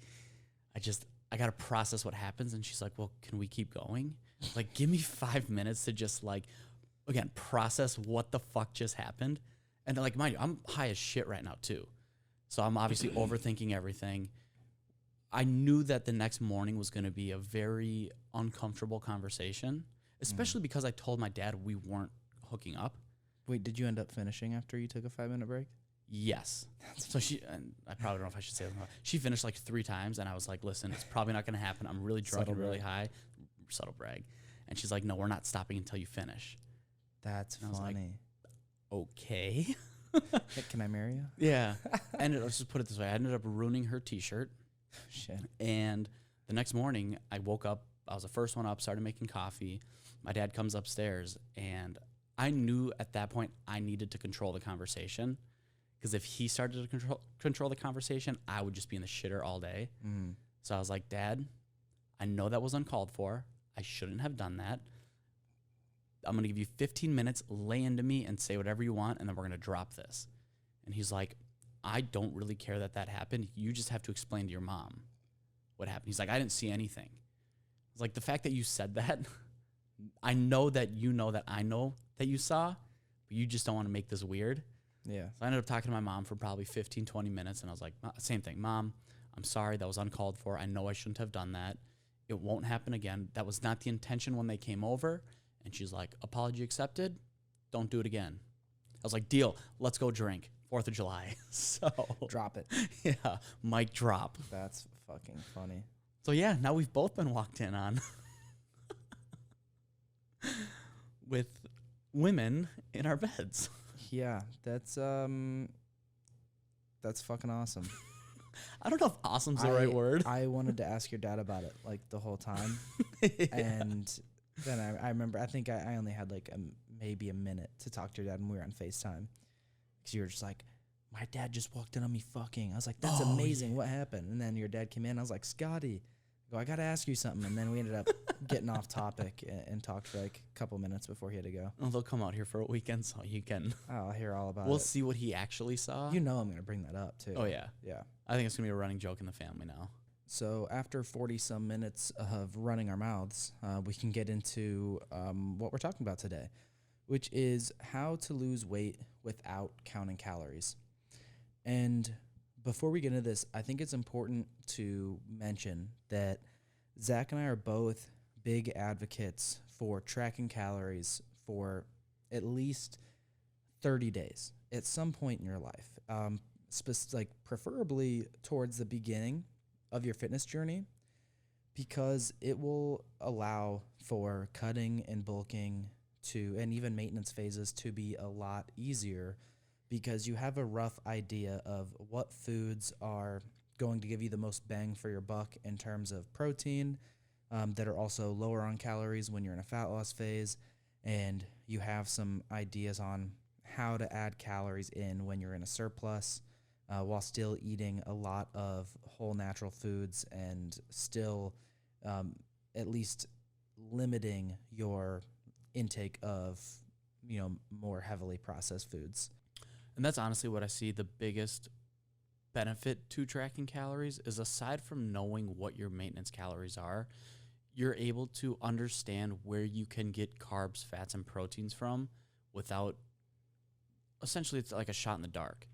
I got to process what happens." And she's like, "Well, can we keep going?" Like, give me 5 minutes to just like, again, process what the fuck just happened. And like, mind you, I'm high as shit right now too. So I'm obviously overthinking everything. I knew that the next morning was going to be a very uncomfortable conversation, especially because I told my dad we weren't hooking up. Wait, did you end up finishing after you took a 5-minute break? Yes. So and I probably don't know if I should say that. She finished like 3 times, and I was like, "Listen, it's probably not going to happen. I'm really drunk and really high." Subtle brag. And she's like, "No, we're not stopping until you finish." That's funny. Like, okay. Hey, can I marry you? Yeah. And let's just put it this way. I ended up ruining her t-shirt. Shit. And the next morning, I woke up. I was the first one up, started making coffee. My dad comes upstairs, and I knew at that point I needed to control the conversation, because if he started to control the conversation, I would just be in the shitter all day. Mm. So I was like, "Dad, I know that was uncalled for. I shouldn't have done that. I'm going to give you 15 minutes, lay into me and say whatever you want, and then we're going to drop this." And he's like, "I don't really care that happened. You just have to explain to your mom what happened." He's like, "I didn't see anything." It's like, the fact that you said that, I know that you know that I know that you saw, but you just don't want to make this weird. Yeah. So I ended up talking to my mom for probably 15, 20 minutes, and I was like, same thing. "Mom, I'm sorry. That was uncalled for. I know I shouldn't have done that. It won't happen again. That was not the intention when they came over." And she's like, "Apology accepted. Don't do it again." I was like, "Deal. Let's go drink. 4th of July." So Drop it. Yeah, mic drop. That's fucking funny. So yeah, now we've both been walked in on with women in our beds. Yeah, that's fucking awesome. I don't know if awesome's the right word. I wanted to ask your dad about it like the whole time, and then I remember I think I only had like maybe a minute to talk to your dad when we were on FaceTime, because you were just like, my dad just walked in on me fucking. I was like, that's amazing. Yeah. What happened? And then your dad came in. I was like, Scotty, I got to ask you something. And then we ended up getting off topic and talked for like a couple minutes before he had to go. Well, they'll come out here for a weekend, so you can. I'll hear all about it. We'll see what he actually saw. You know I'm going to bring that up, too. Oh, yeah. Yeah. I think it's going to be a running joke in the family now. So after 40-some minutes of running our mouths, we can get into what we're talking about today, which is how to lose weight without counting calories. And before we get into this, I think it's important to mention that Zach and I are both big advocates for tracking calories for at least 30 days at some point in your life, like preferably towards the beginning of your fitness journey, because it will allow for cutting and bulking and even maintenance phases to be a lot easier, because you have a rough idea of what foods are going to give you the most bang for your buck in terms of protein, that are also lower on calories when you're in a fat loss phase, and you have some ideas on how to add calories in when you're in a surplus, while still eating a lot of whole natural foods and still at least limiting your intake of, more heavily processed foods. And that's honestly what I see the biggest benefit to tracking calories is, aside from knowing what your maintenance calories are, you're able to understand where you can get carbs, fats, and proteins from without, essentially it's like a shot in the dark.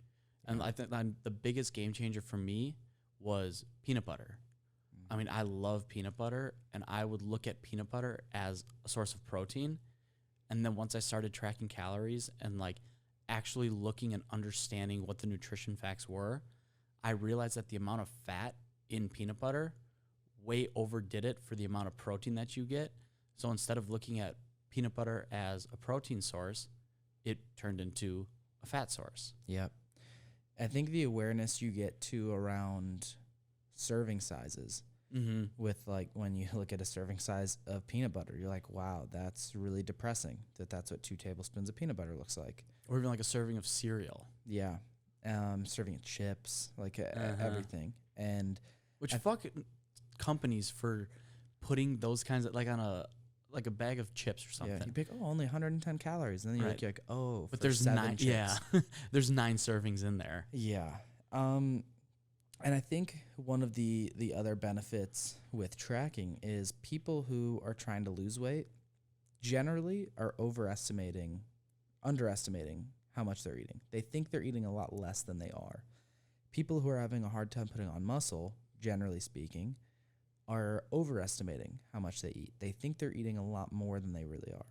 And I think the biggest game changer for me was peanut butter. I mean, I love peanut butter, and I would look at peanut butter as a source of protein. And then once I started tracking calories and like actually looking and understanding what the nutrition facts were, I realized that the amount of fat in peanut butter way overdid it for the amount of protein that you get. So instead of looking at peanut butter as a protein source, it turned into a fat source. Yep. I think the awareness you get to around serving sizes, with like when you look at a serving size of peanut butter, you're like, wow, that's really depressing that's what 2 tablespoons of peanut butter looks like. Or even like a serving of cereal. Yeah. Serving of chips, like everything. And which fucking companies for putting those kinds of, like on a bag of chips or something. Yeah, you pick, only 110 calories. And then you're like, but there's 9 chips. Yeah. There's 9 servings in there. Yeah. And I think one of the other benefits with tracking is people who are trying to lose weight generally are underestimating how much they're eating. They think they're eating a lot less than they are. People who are having a hard time putting on muscle, generally speaking, are overestimating how much they eat. They think they're eating a lot more than they really are.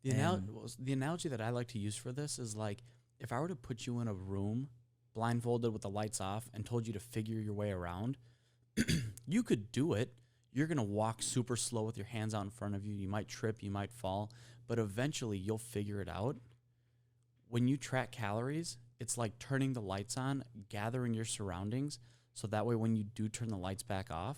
The analogy that I like to use for this is like, if I were to put you in a room blindfolded with the lights off and told you to figure your way around, you could do it. You're going to walk super slow with your hands out in front of you. You might trip, you might fall, but eventually you'll figure it out. When you track calories, it's like turning the lights on, gathering your surroundings, so that way when you do turn the lights back off,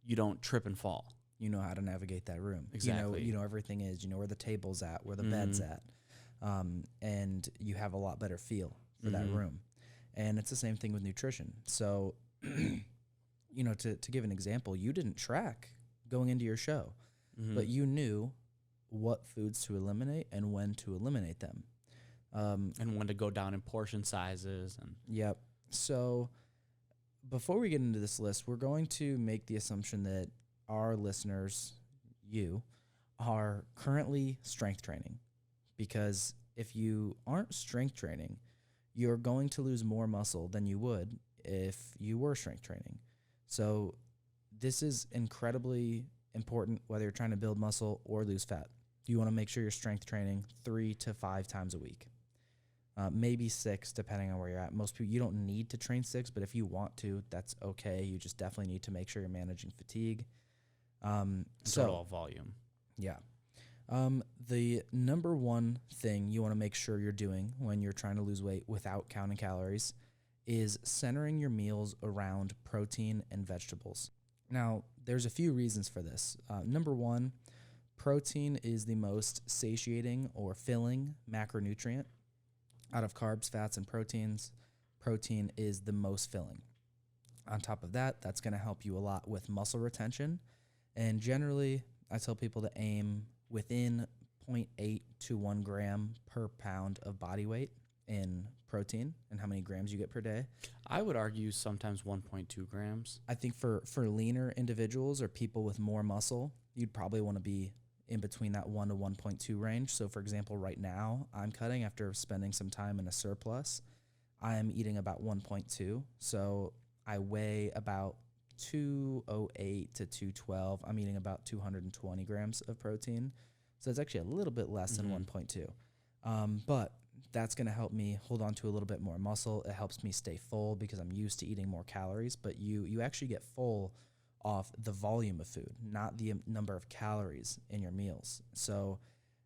you don't trip and fall. You know how to navigate that room. Exactly. You know everything is. You know where the table's at, where the bed's at, and you have a lot better feel for that room. And it's the same thing with nutrition. So, to give an example, you didn't track going into your show, but you knew what foods to eliminate and when to eliminate them. And when to go down in portion sizes. Yep. So before we get into this list, we're going to make the assumption that our listeners, you, are currently strength training. Because if you aren't strength training, you're going to lose more muscle than you would if you were strength training. So this is incredibly important whether you're trying to build muscle or lose fat. You want to make sure you're strength training 3 to 5 times a week. Maybe 6, depending on where you're at. Most people, you don't need to train 6, but if you want to, that's okay. You just definitely need to make sure you're managing fatigue. Total volume. Yeah. The number one thing you want to make sure you're doing when you're trying to lose weight without counting calories is centering your meals around protein and vegetables. Now, there's a few reasons for this. Number one, protein is the most satiating or filling macronutrient. Out of carbs, fats, and proteins, protein is the most filling. On top of that, that's going to help you a lot with muscle retention. And generally, I tell people to aim within 0.8 to 1 gram per pound of body weight in protein and how many grams you get per day. I would argue sometimes 1.2 grams. I think for leaner individuals or people with more muscle, you'd probably want to be in between that 1 to 1.2 range. So for example, right now I'm cutting after spending some time in a surplus. I am eating about 1.2. So I weigh about 208 to 212. I'm eating about 220 grams of protein. So it's actually a little bit less than 1.2. But that's going to help me hold on to a little bit more muscle. It helps me stay full because I'm used to eating more calories, but you actually get full off the volume of food, not the number of calories in your meals. So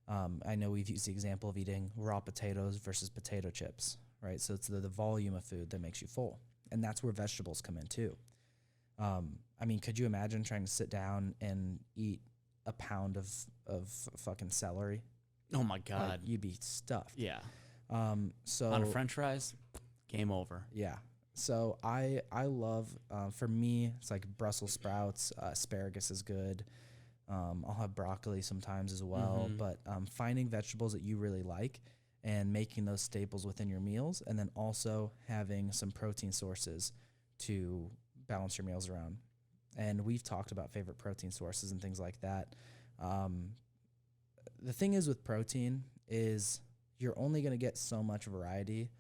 I know we've used the example of eating raw potatoes versus potato chips, right? So it's the volume of food that makes you full. And that's where vegetables come in too. I mean, could you imagine trying to sit down and eat a pound of fucking celery? Oh my God. Like, you'd be stuffed. Yeah. So On a French fries, game over. Yeah. So I love, for me, it's like Brussels sprouts, asparagus is good. I'll have broccoli sometimes as well, but finding vegetables that you really like and making those staples within your meals, and then also having some protein sources to balance your meals around. And we've talked about favorite protein sources and things like that. The thing is with protein is you're only going to get so much variety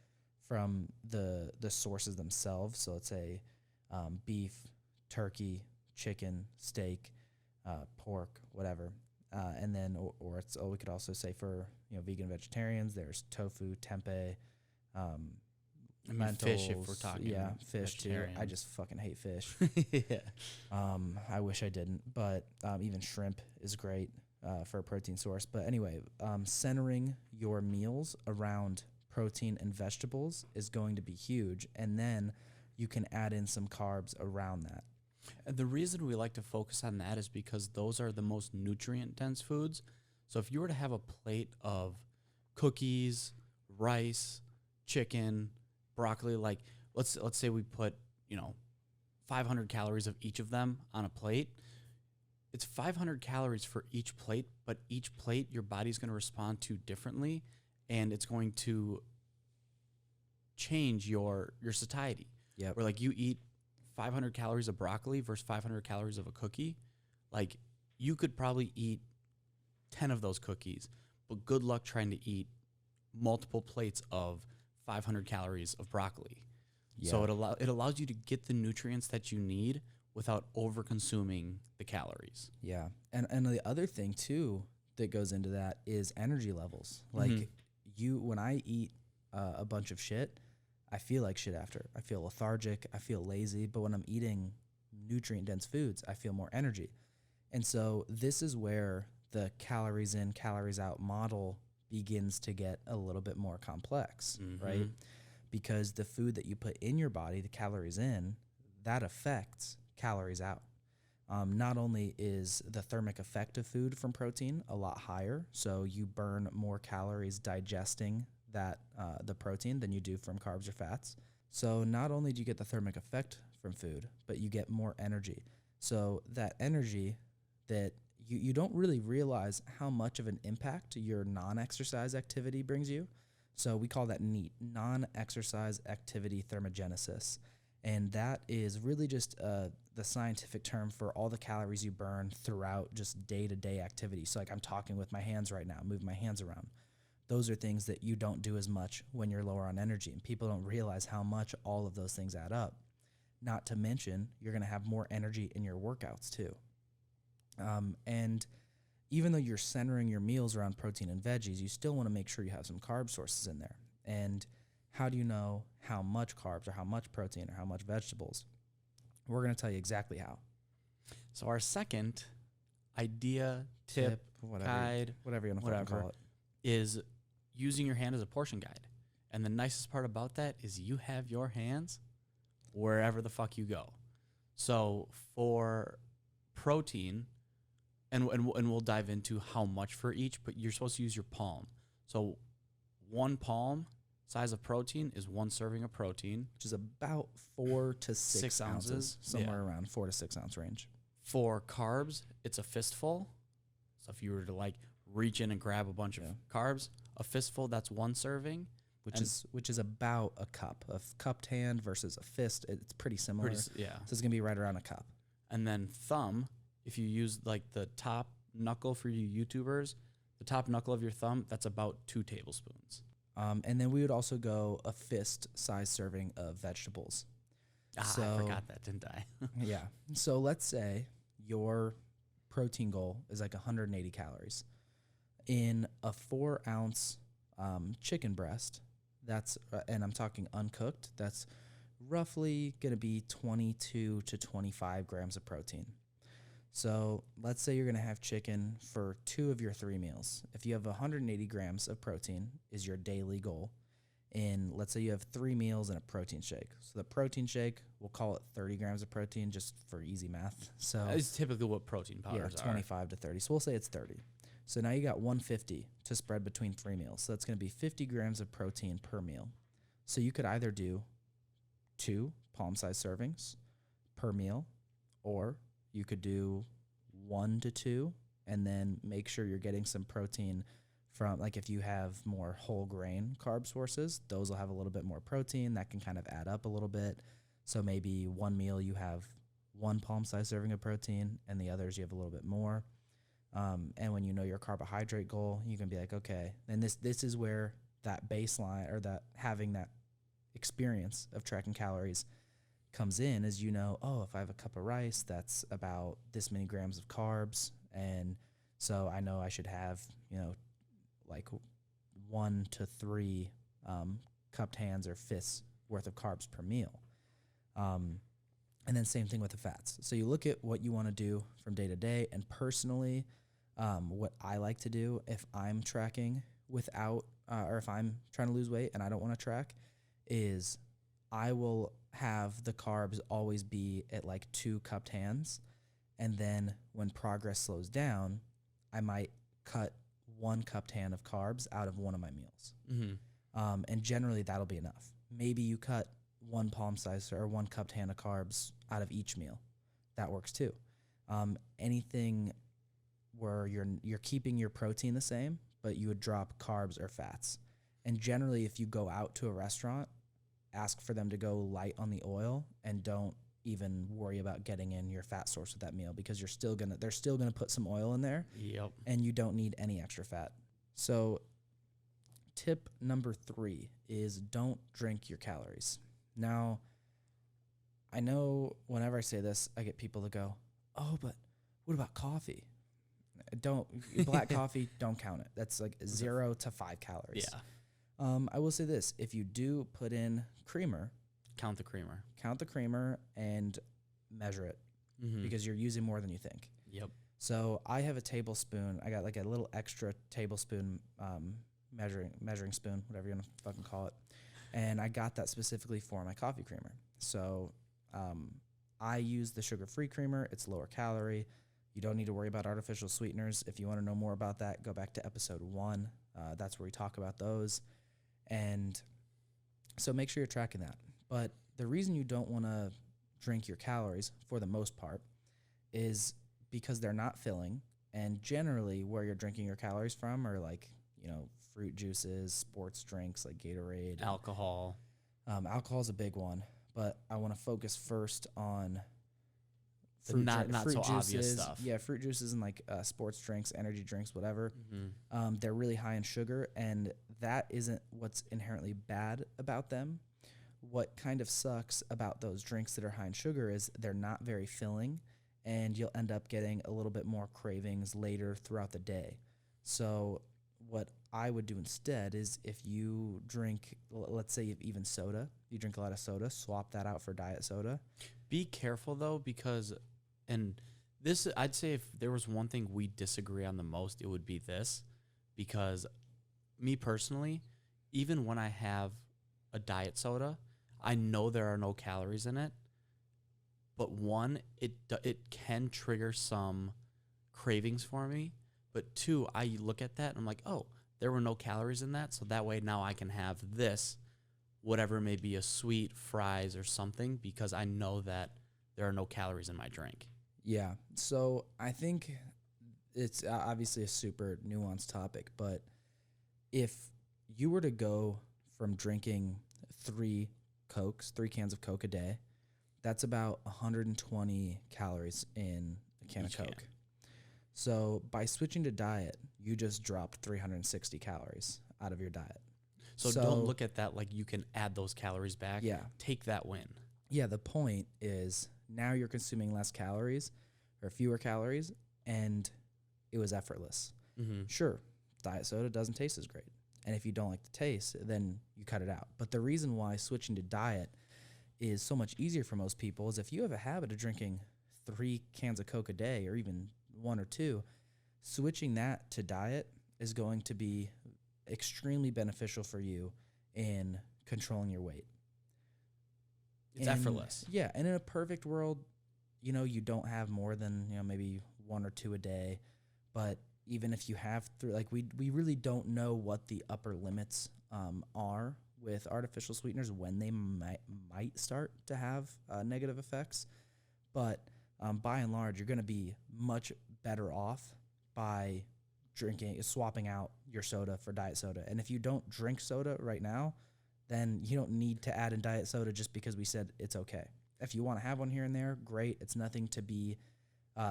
from the sources themselves. So let's say beef, turkey, chicken, steak, pork, whatever. And then, we could also say for vegan vegetarians, there's tofu, tempeh, lentils, fish if we're talking. Yeah, fish too. I just fucking hate fish. Yeah. I wish I didn't, but even shrimp is great for a protein source. But anyway, centering your meals around protein and vegetables is going to be huge, and then you can add in some carbs around that. And the reason we like to focus on that is because those are the most nutrient-dense foods. So if you were to have a plate of cookies, rice, chicken, broccoli, like let's say we put 500 calories of each of them on a plate. It's 500 calories for each plate, but each plate your body's going to respond to differently, and it's going to change your satiety. Yeah. Where like you eat 500 calories of broccoli versus 500 calories of a cookie, like you could probably eat 10 of those cookies, but good luck trying to eat multiple plates of 500 calories of broccoli. Yeah. So it allows you to get the nutrients that you need without over consuming the calories. Yeah. And the other thing too that goes into that is energy levels. Like when I eat a bunch of shit, I feel like shit after. I feel lethargic. I feel lazy. But when I'm eating nutrient-dense foods, I feel more energy. And so this is where the calories in, calories out model begins to get a little bit more complex, right? Because the food that you put in your body, the calories in, that affects calories out. Not only is the thermic effect of food from protein a lot higher, so you burn more calories digesting that the protein than you do from carbs or fats. So not only do you get the thermic effect from food, but you get more energy. So that energy that you don't really realize how much of an impact your non-exercise activity brings you. So we call that NEAT, non-exercise activity thermogenesis. And that is really just the scientific term for all the calories you burn throughout just day-to-day activity. So like I'm talking with my hands right now, moving my hands around. Those are things that you don't do as much when you're lower on energy, and people don't realize how much all of those things add up. Not to mention, you're going to have more energy in your workouts too. And even though you're centering your meals around protein and veggies, you still want to make sure you have some carb sources in there. And how do you know how much carbs or how much protein or how much vegetables? We're going to tell you exactly how. So our second idea, tip, guide, whatever you want to fucking call it. is using your hand as a portion guide. And the nicest part about that is you have your hands wherever the fuck you go. So for protein, and we'll dive into how much for each, but you're supposed to use your palm. So 1 palm size of protein is 1 serving of protein, which is about 4 to 6 ounces, somewhere around 4 to 6 ounce range. For carbs, it's a fistful. So if you were to like reach in and grab a bunch of carbs, a fistful, that's 1 serving. Which is about a cup. A cupped hand versus a fist, it's pretty similar. So it's going to be right around a cup. And then thumb, if you use like the top knuckle for you YouTubers, the top knuckle of your thumb, that's about 2 tablespoons. And then we would also go a fist size serving of vegetables. I forgot that, didn't I? Yeah. So let's say your protein goal is like 180 calories. In a 4 ounce chicken breast, that's, and I'm talking uncooked, that's roughly going to be 22 to 25 grams of protein. So let's say you're going to have chicken for 2 of your 3 meals. If you have 180 grams of protein is your daily goal, and let's say you have 3 meals and a protein shake. So the protein shake, we'll call it 30 grams of protein just for easy math. So it's typically what protein powders are. 25 to 30. So we'll say it's 30. So now you got 150 to spread between 3 meals. So that's going to be 50 grams of protein per meal. So you could either do 2 palm-sized servings per meal, or you could do 1 to 2 and then make sure you're getting some protein from, like if you have more whole grain carb sources, those will have a little bit more protein. That can kind of add up a little bit. So maybe one meal you have 1 palm-sized serving of protein and the others you have a little bit more. And when you know your carbohydrate goal, you can be like, okay, and this is where that baseline or that having that experience of tracking calories comes in, is, you know, oh, if I have a cup of rice, that's about this many grams of carbs. And so I know I should have, you know, like 1 to 3 cupped hands or fists worth of carbs per meal. And then same thing with the fats. So you look at what you want to do from day to day. And personally, what I like to do if I'm tracking without, or if I'm trying to lose weight and I don't want to track, is I will have the carbs always be at like 2 cupped hands. And then when progress slows down, I might cut 1 cupped hand of carbs out of one of my meals. Mm-hmm. And generally that'll be enough. Maybe you cut 1 palm size or 1 cupped hand of carbs out of each meal. That works too. Anything where you're keeping your protein the same, but you would drop carbs or fats. And generally, if you go out to a restaurant, ask for them to go light on the oil and don't even worry about getting in your fat source with that meal, because they're still gonna put some oil in there. Yep. And you don't need any extra fat. So tip number 3 is don't drink your calories. Now, I know whenever I say this, I get people to go, oh, but what about coffee? Black coffee, don't count it. That's like 0 to 5 calories. Yeah. I will say this, if you do put in creamer, Count the creamer. And measure it, because you're using more than you think. Yep. So I have a tablespoon. I got like a little extra tablespoon measuring spoon, whatever you want to fucking call it. And I got that specifically for my coffee creamer. So I use the sugar-free creamer. It's lower calorie. You don't need to worry about artificial sweeteners. If you want to know more about that, go back to episode 1. That's where we talk about those. And so make sure you're tracking that. But the reason you don't want to drink your calories, for the most part, is because they're not filling. And generally, where you're drinking your calories from are like, you know, fruit juices, sports drinks like Gatorade. Alcohol. Alcohol is a big one. But I want to focus first on fruit so juices, obvious stuff. Yeah, fruit juices and like sports drinks, energy drinks, whatever. Mm-hmm. They're really high in sugar, and that isn't what's inherently bad about them. What kind of sucks about those drinks that are high in sugar is they're not very filling, and you'll end up getting a little bit more cravings later throughout the day. So what I would do instead is, if you drink, let's say even soda, you drink a lot of soda, swap that out for diet soda. Be careful though, because, and I'd say if there was one thing we disagree on the most, it would be this, because me personally, even when I have a diet soda, I know there are no calories in it. But one, it can trigger some cravings for me. But two, I look at that and I'm like, oh, there were no calories in that, so that way now I can have this, whatever it may be, a sweet, fries, or something, because I know that there are no calories in my drink. Yeah. So I think it's obviously a super nuanced topic, but if you were to go from drinking 3 cans of Coke a day, that's about 120 calories in a can of Coke. Can. So by switching to diet, you just dropped 360 calories out of your diet. So don't look at that like you can add those calories back. Yeah. Take that win. Yeah, the point is now you're consuming less calories or fewer calories, and it was effortless. Mm-hmm. Sure, diet soda doesn't taste as great. And if you don't like the taste, then you cut it out. But the reason why switching to diet is so much easier for most people is if you have a habit of drinking 3 cans of Coke a day or even 1 or 2, switching that to diet is going to be extremely beneficial for you in controlling your weight. It's effortless. Yeah, and in a perfect world, you don't have more than, maybe 1 or 2 a day, but even if you have 3, like we really don't know what the upper limits are with artificial sweeteners, when they might start to have negative effects. But by and large, you're going to be much better off by swapping out your soda for diet soda. And if you don't drink soda right now, then you don't need to add in diet soda just because we said it's okay. If you want to have one here and there, great. It's nothing to be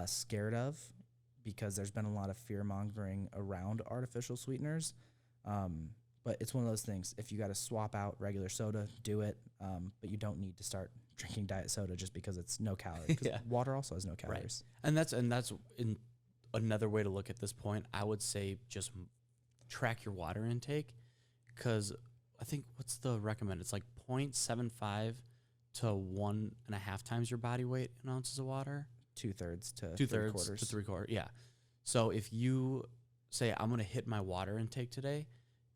scared of, because there's been a lot of fear-mongering around artificial sweeteners. But it's one of those things. If you got to swap out regular soda, do it. But you don't need to start drinking diet soda just because it's no calories. Because Yeah. water also has no calories. Right. And that's in another way to look at this point. I would say just track your water intake, because I think what's the recommend? It's like 0.75 to 1.5 times your body weight in ounces of water. 2/3 to 2/3 3/4. to 3/4. Yeah. So if you say I'm going to hit my water intake today,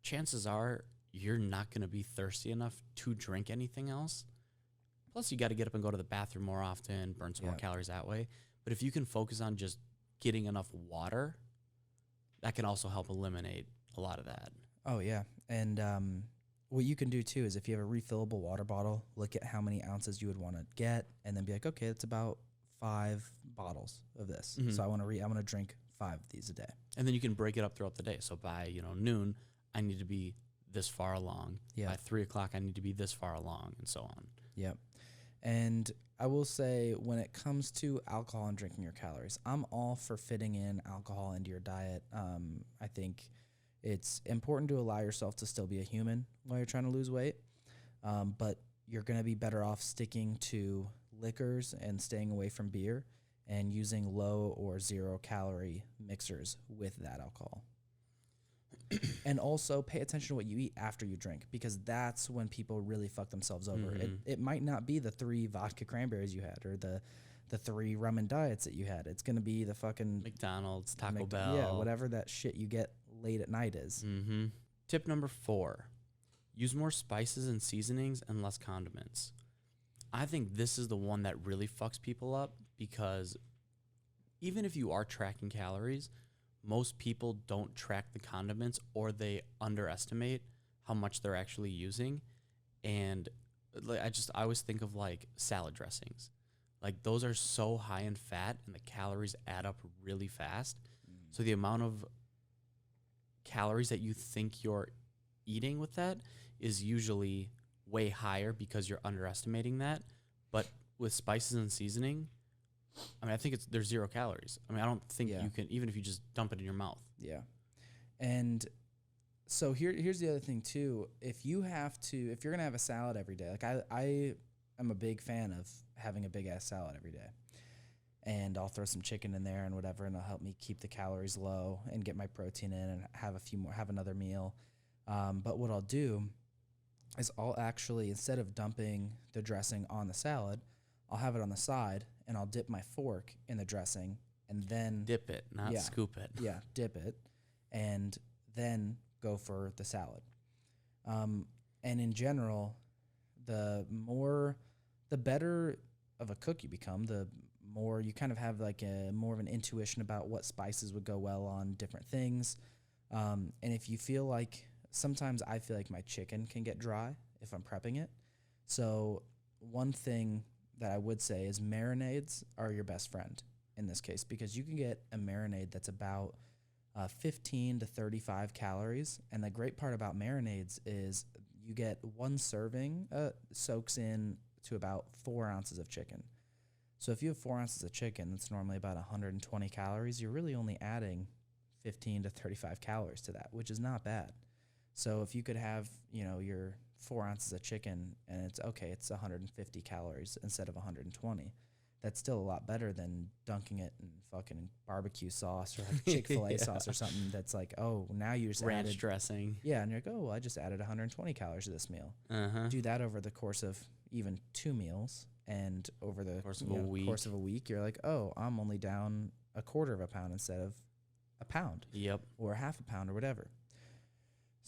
chances are you're not going to be thirsty enough to drink anything else. Plus, you got to get up and go to the bathroom more often, burn some more calories that way. But if you can focus on just getting enough water, that can also help eliminate a lot of that. Oh, yeah. And what you can do, too, is if you have a refillable water bottle, look at how many ounces you would want to get, and then be like, okay, it's about 5 bottles of this. Mhm. So I want to drink 5 of these a day. And then you can break it up throughout the day. So by noon, I need to be this far along. Yeah. By 3 o'clock, I need to be this far along, and so on. Yep. And I will say, when it comes to alcohol and drinking your calories, I'm all for fitting in alcohol into your diet. I think it's important to allow yourself to still be a human while you're trying to lose weight. But you're going to be better off sticking to liquors and staying away from beer and using low or 0 calorie mixers with that alcohol. And also pay attention to what you eat after you drink, because that's when people really fuck themselves over. Mhm. It might not be the 3 vodka cranberries you had or the 3 rum and diets that you had. It's going to be the fucking McDonald's, Taco Bell. Yeah, whatever that shit you get late at night is. Mm-hmm. Tip number 4, use more spices and seasonings and less condiments. I think this is the one that really fucks people up, because even if you are tracking calories, most people don't track the condiments, or they underestimate how much they're actually using. And I always think of like salad dressings. Like those are so high in fat and the calories add up really fast. So the amount of calories that you think you're eating with that is usually way higher because you're underestimating that. But with spices and seasoning, I think there's 0 calories. I don't think you can, even if you just dump it in your mouth. Yeah. And so here's the other thing too. If you're going to have a salad every day, like I am a big fan of having a big ass salad every day. And I'll throw some chicken in there and whatever, and it'll help me keep the calories low and get my protein in and have another meal. But what I'll do is I'll actually, instead of dumping the dressing on the salad, I'll have it on the side, and I'll dip my fork in the dressing and then Dip it, not Yeah. scoop it. yeah, dip it, and then go for the salad. And in general, the better of a cook you become, the more you kind of have like a more of an intuition about what spices would go well on different things. And if you feel like sometimes I feel like my chicken can get dry if I'm prepping it. So one thing that I would say is marinades are your best friend in this case, because you can get a marinade that's about 15 to 35 calories. And the great part about marinades is you get one serving soaks in to about 4 ounces of chicken. So if you have 4 ounces of chicken, that's normally about 120 calories. You're really only adding 15 to 35 calories to that, which is not bad. So if you could have, your 4 ounces of chicken and it's 150 calories instead of 120. That's still a lot better than dunking it in fucking barbecue sauce or like Chick-fil-A sauce or something that's like, oh, now you just Ranch added dressing. Yeah, and you're like, oh, well, I just added 120 calories to this meal. Uh-huh. Do that over the course of even 2 meals, and over the course of a week, you're like, oh, I'm only down a quarter of a pound instead of a pound. Yep. Or half a pound or whatever.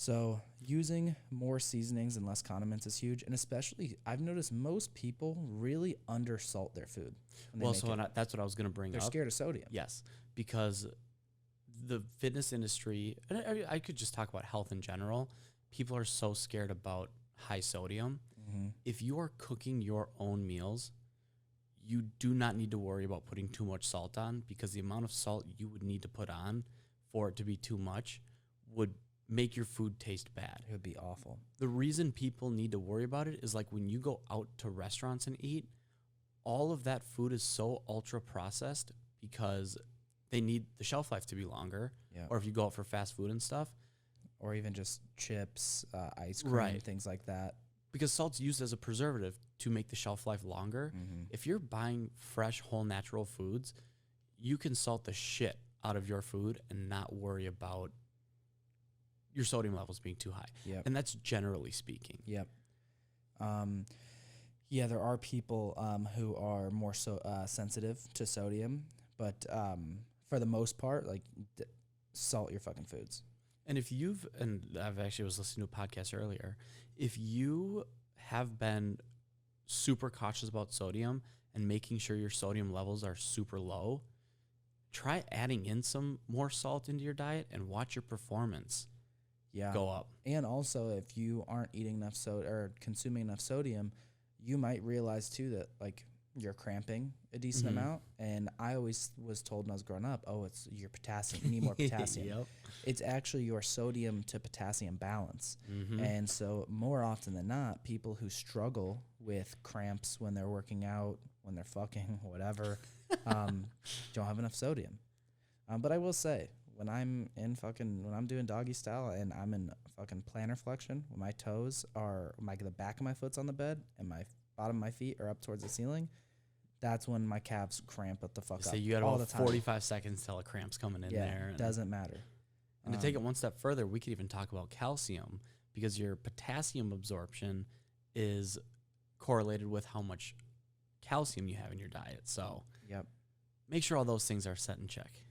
So using more seasonings and less condiments is huge, and especially I've noticed most people really undersalt their food. That's what I was going to bring up. They're scared of sodium. Yes, because the fitness industry, and I could just talk about health in general, people are so scared about high sodium. Mm-hmm. If you are cooking your own meals, you do not need to worry about putting too much salt on, because the amount of salt you would need to put on for it to be too much would make your food taste bad. It would be awful. The reason people need to worry about it is like when you go out to restaurants and eat, all of that food is so ultra processed because they need the shelf life to be longer. Yeah. Or if you go out for fast food and stuff. Or even just chips, ice cream, Right. things like that. Because salt's used as a preservative to make the shelf life longer. Mm-hmm. If you're buying fresh, whole, natural foods, you can salt the shit out of your food and not worry about your sodium levels being too high. Yep. And that's generally speaking. Yep. Yeah, there are people who are more sensitive to sodium, but for the most part, like salt your fucking foods. And I've actually was listening to a podcast earlier, if you have been super cautious about sodium and making sure your sodium levels are super low, try adding in some more salt into your diet and watch your performance go up. And also, if you aren't eating enough soda or consuming enough sodium, you might realize too that like you're cramping a decent Mm-hmm. amount. And I always was told when I was growing up, oh, it's your potassium. You need more potassium. Yep. It's actually your sodium to potassium balance. Mm-hmm. And so more often than not, people who struggle with cramps when they're working out, when they're fucking, whatever, don't have enough sodium. But I will say, when I'm doing doggy style and I'm in fucking plantar flexion, when my toes are, the back of my foot's on the bed and my bottom of my feet are up towards the ceiling, that's when my calves cramp the fuck up. So you got all about the time. 45 seconds till a cramp's coming in there. It doesn't matter. And to take it one step further, we could even talk about calcium, because your potassium absorption is correlated with how much calcium you have in your diet. So Yep. make sure all those things are set in check.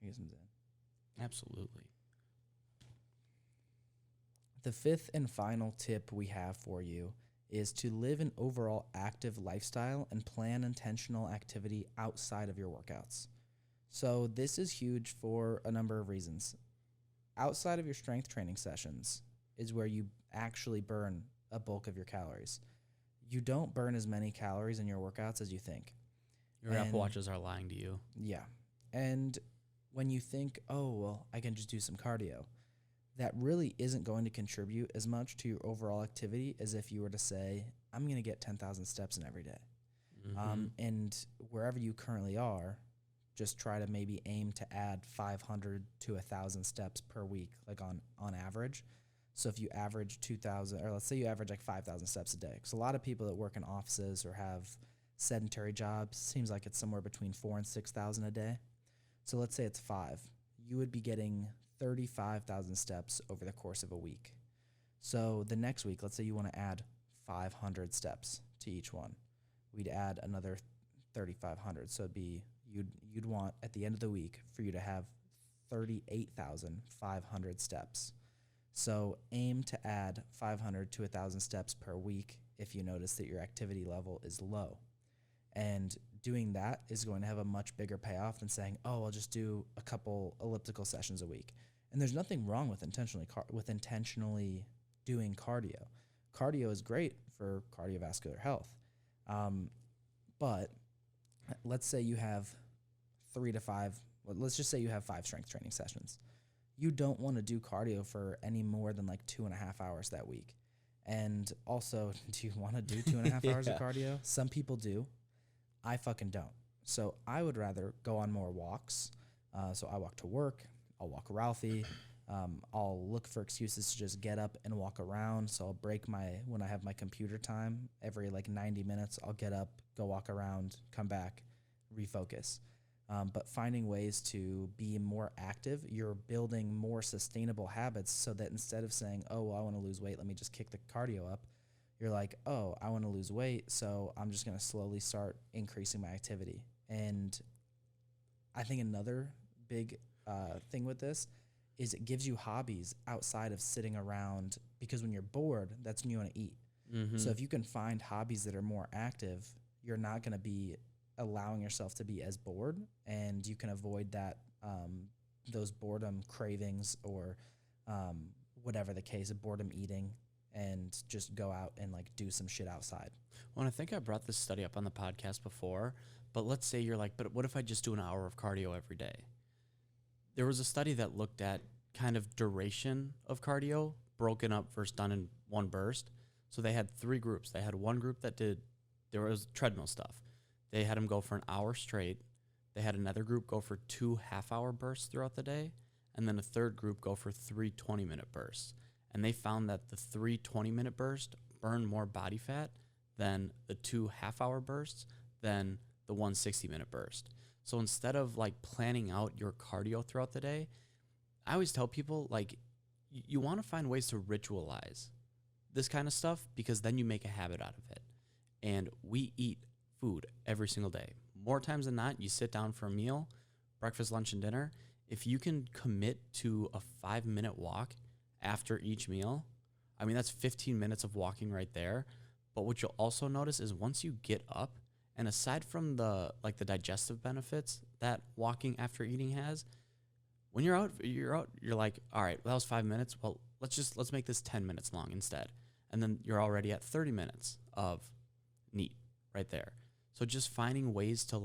Can I get some Zen? Absolutely. The fifth and final tip we have for you is to live an overall active lifestyle and plan intentional activity outside of your workouts. So this is huge for a number of reasons. Outside of your strength training sessions is where you actually burn a bulk of your calories. You don't burn as many calories in your workouts as you think. Your Apple Watches are lying to you. Yeah. And when you think, oh, well, I can just do some cardio, that really isn't going to contribute as much to your overall activity as if you were to say, I'm going to get 10,000 steps in every day. Mm-hmm. And wherever you currently are, just try to maybe aim to add 500 to 1,000 steps per week, like on average. So if you average 2,000, or let's say you average like 5,000 steps a day, because a lot of people that work in offices or have sedentary jobs, seems like it's somewhere between 4,000 and 6,000 a day. So let's say it's 5. You would be getting 35,000 steps over the course of a week. So the next week, let's say you want to add 500 steps to each one. We'd add another 3,500. So you'd want at the end of the week for you to have 38,500 steps. So aim to add 500 to 1,000 steps per week if you notice that your activity level is low. And doing that is going to have a much bigger payoff than saying, oh, I'll just do a couple elliptical sessions a week. And there's nothing wrong with intentionally doing cardio. Cardio is great for cardiovascular health. But let's say you have let's just say you have 5 strength training sessions. You don't want to do cardio for any more than like 2.5 hours that week. And also, do you want to do 2.5 hours of cardio? Some people do. I fucking don't. So I would rather go on more walks. So I walk to work. I'll walk Ralphie. I'll look for excuses to just get up and walk around. So I'll break when I have my computer time, every like 90 minutes, I'll get up, go walk around, come back, refocus. But finding ways to be more active, you're building more sustainable habits so that instead of saying, oh, well, I want to lose weight, let me just kick the cardio up, you're like, oh, I want to lose weight, so I'm just going to slowly start increasing my activity. And I think another big thing with this is it gives you hobbies outside of sitting around, because when you're bored, that's when you want to eat. Mm-hmm. So if you can find hobbies that are more active, you're not going to be allowing yourself to be as bored, and you can avoid that those boredom cravings or whatever the case, of boredom eating, and just go out and like do some shit outside. Well, I think I brought this study up on the podcast before, but let's say you're like, but what if I just do an hour of cardio every day? There was a study that looked at kind of duration of cardio broken up versus done in one burst. So they had 3 groups. They had one group that there was treadmill stuff. They had them go for an hour straight. They had another group go for 2 half-hour bursts throughout the day, and then a third group go for 3 20-minute bursts. And they found that the 3 20-minute bursts burned more body fat than the 2 half-hour bursts than the 1 60-minute burst. So instead of like planning out your cardio throughout the day, I always tell people, like, you want to find ways to ritualize this kind of stuff, because then you make a habit out of it. And we eat food every single day. More times than not, you sit down for a meal, breakfast, lunch, and dinner. If you can commit to a 5-minute walk after each meal, I mean, that's 15 minutes of walking right there. But what you'll also notice is once you get up, and aside from the digestive benefits that walking after eating has, when you're out, you're like, all right, well, that was 5 minutes. Well, let's make this 10 minutes long instead. And then you're already at 30 minutes of neat right there. So just finding ways to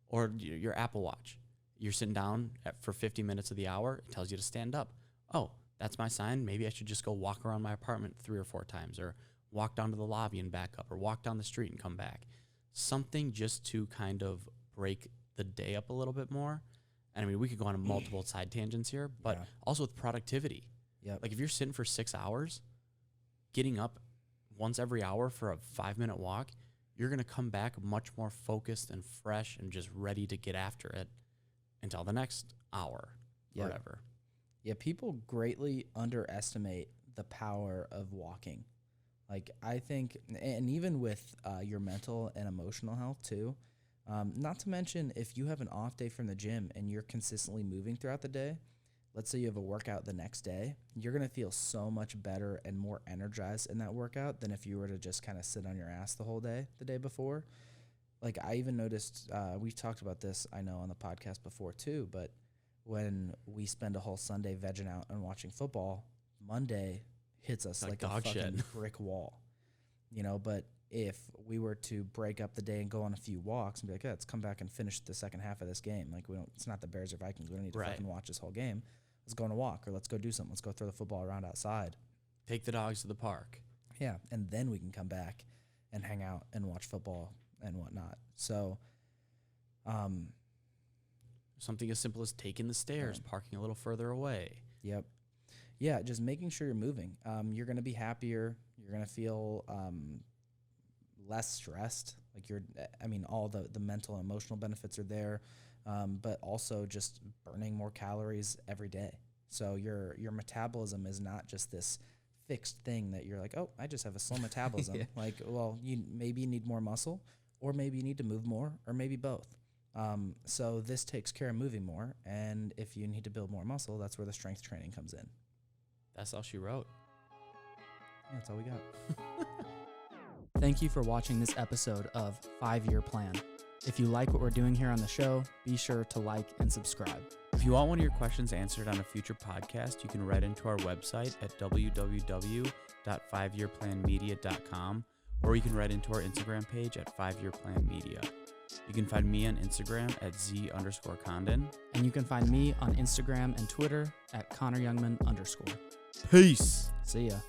or your Apple Watch, you're sitting down for 50 minutes of the hour, it tells you to stand up. Oh, that's my sign. Maybe I should just go walk around my apartment 3 or 4 times, or walk down to the lobby and back up, or walk down the street and come back. Something just to kind of break the day up a little bit more. And I mean, we could go on multiple side tangents here, but also with productivity. Yep. Like if you're sitting for 6 hours, getting up once every hour for a 5-minute walk, you're going to come back much more focused and fresh and just ready to get after it until the next hour or whatever. Yeah, people greatly underestimate the power of walking. Like, I think, and even with your mental and emotional health too, not to mention if you have an off day from the gym and you're consistently moving throughout the day, let's say you have a workout the next day, you're going to feel so much better and more energized in that workout than if you were to just kind of sit on your ass the whole day the day before. Like, I even noticed, we've talked about this, I know, on the podcast before too, but when we spend a whole Sunday vegging out and watching football, Monday hits us like a fucking brick wall, but if we were to break up the day and go on a few walks and be like, let's come back and finish the second half of this game. Like, it's not the Bears or Vikings. We don't need to fucking watch this whole game. Let's go on a walk, or let's go do something. Let's go throw the football around outside. Take the dogs to the park. Yeah. And then we can come back and hang out and watch football and whatnot. So, something as simple as taking the stairs, parking a little further away. Yep. Yeah, just making sure you're moving. You're going to be happier. You're going to feel less stressed. Like all the mental and emotional benefits are there, but also just burning more calories every day. So your metabolism is not just this fixed thing that you're like, oh, I just have a slow metabolism. Like, well, maybe you need more muscle, or maybe you need to move more, or maybe both. So this takes care of moving more. And if you need to build more muscle, that's where the strength training comes in. That's all she wrote. Yeah, that's all we got. Thank you for watching this episode of 5-Year Plan. If you like what we're doing here on the show, be sure to like and subscribe. If you want one of your questions answered on a future podcast, you can write into our website at www.5yearplanmedia.com, or you can write into our Instagram page at 5yearplanmedia. You can find me on Instagram at @Z_Condon. And you can find me on Instagram and Twitter at ConnorYoungman_. Peace. See ya.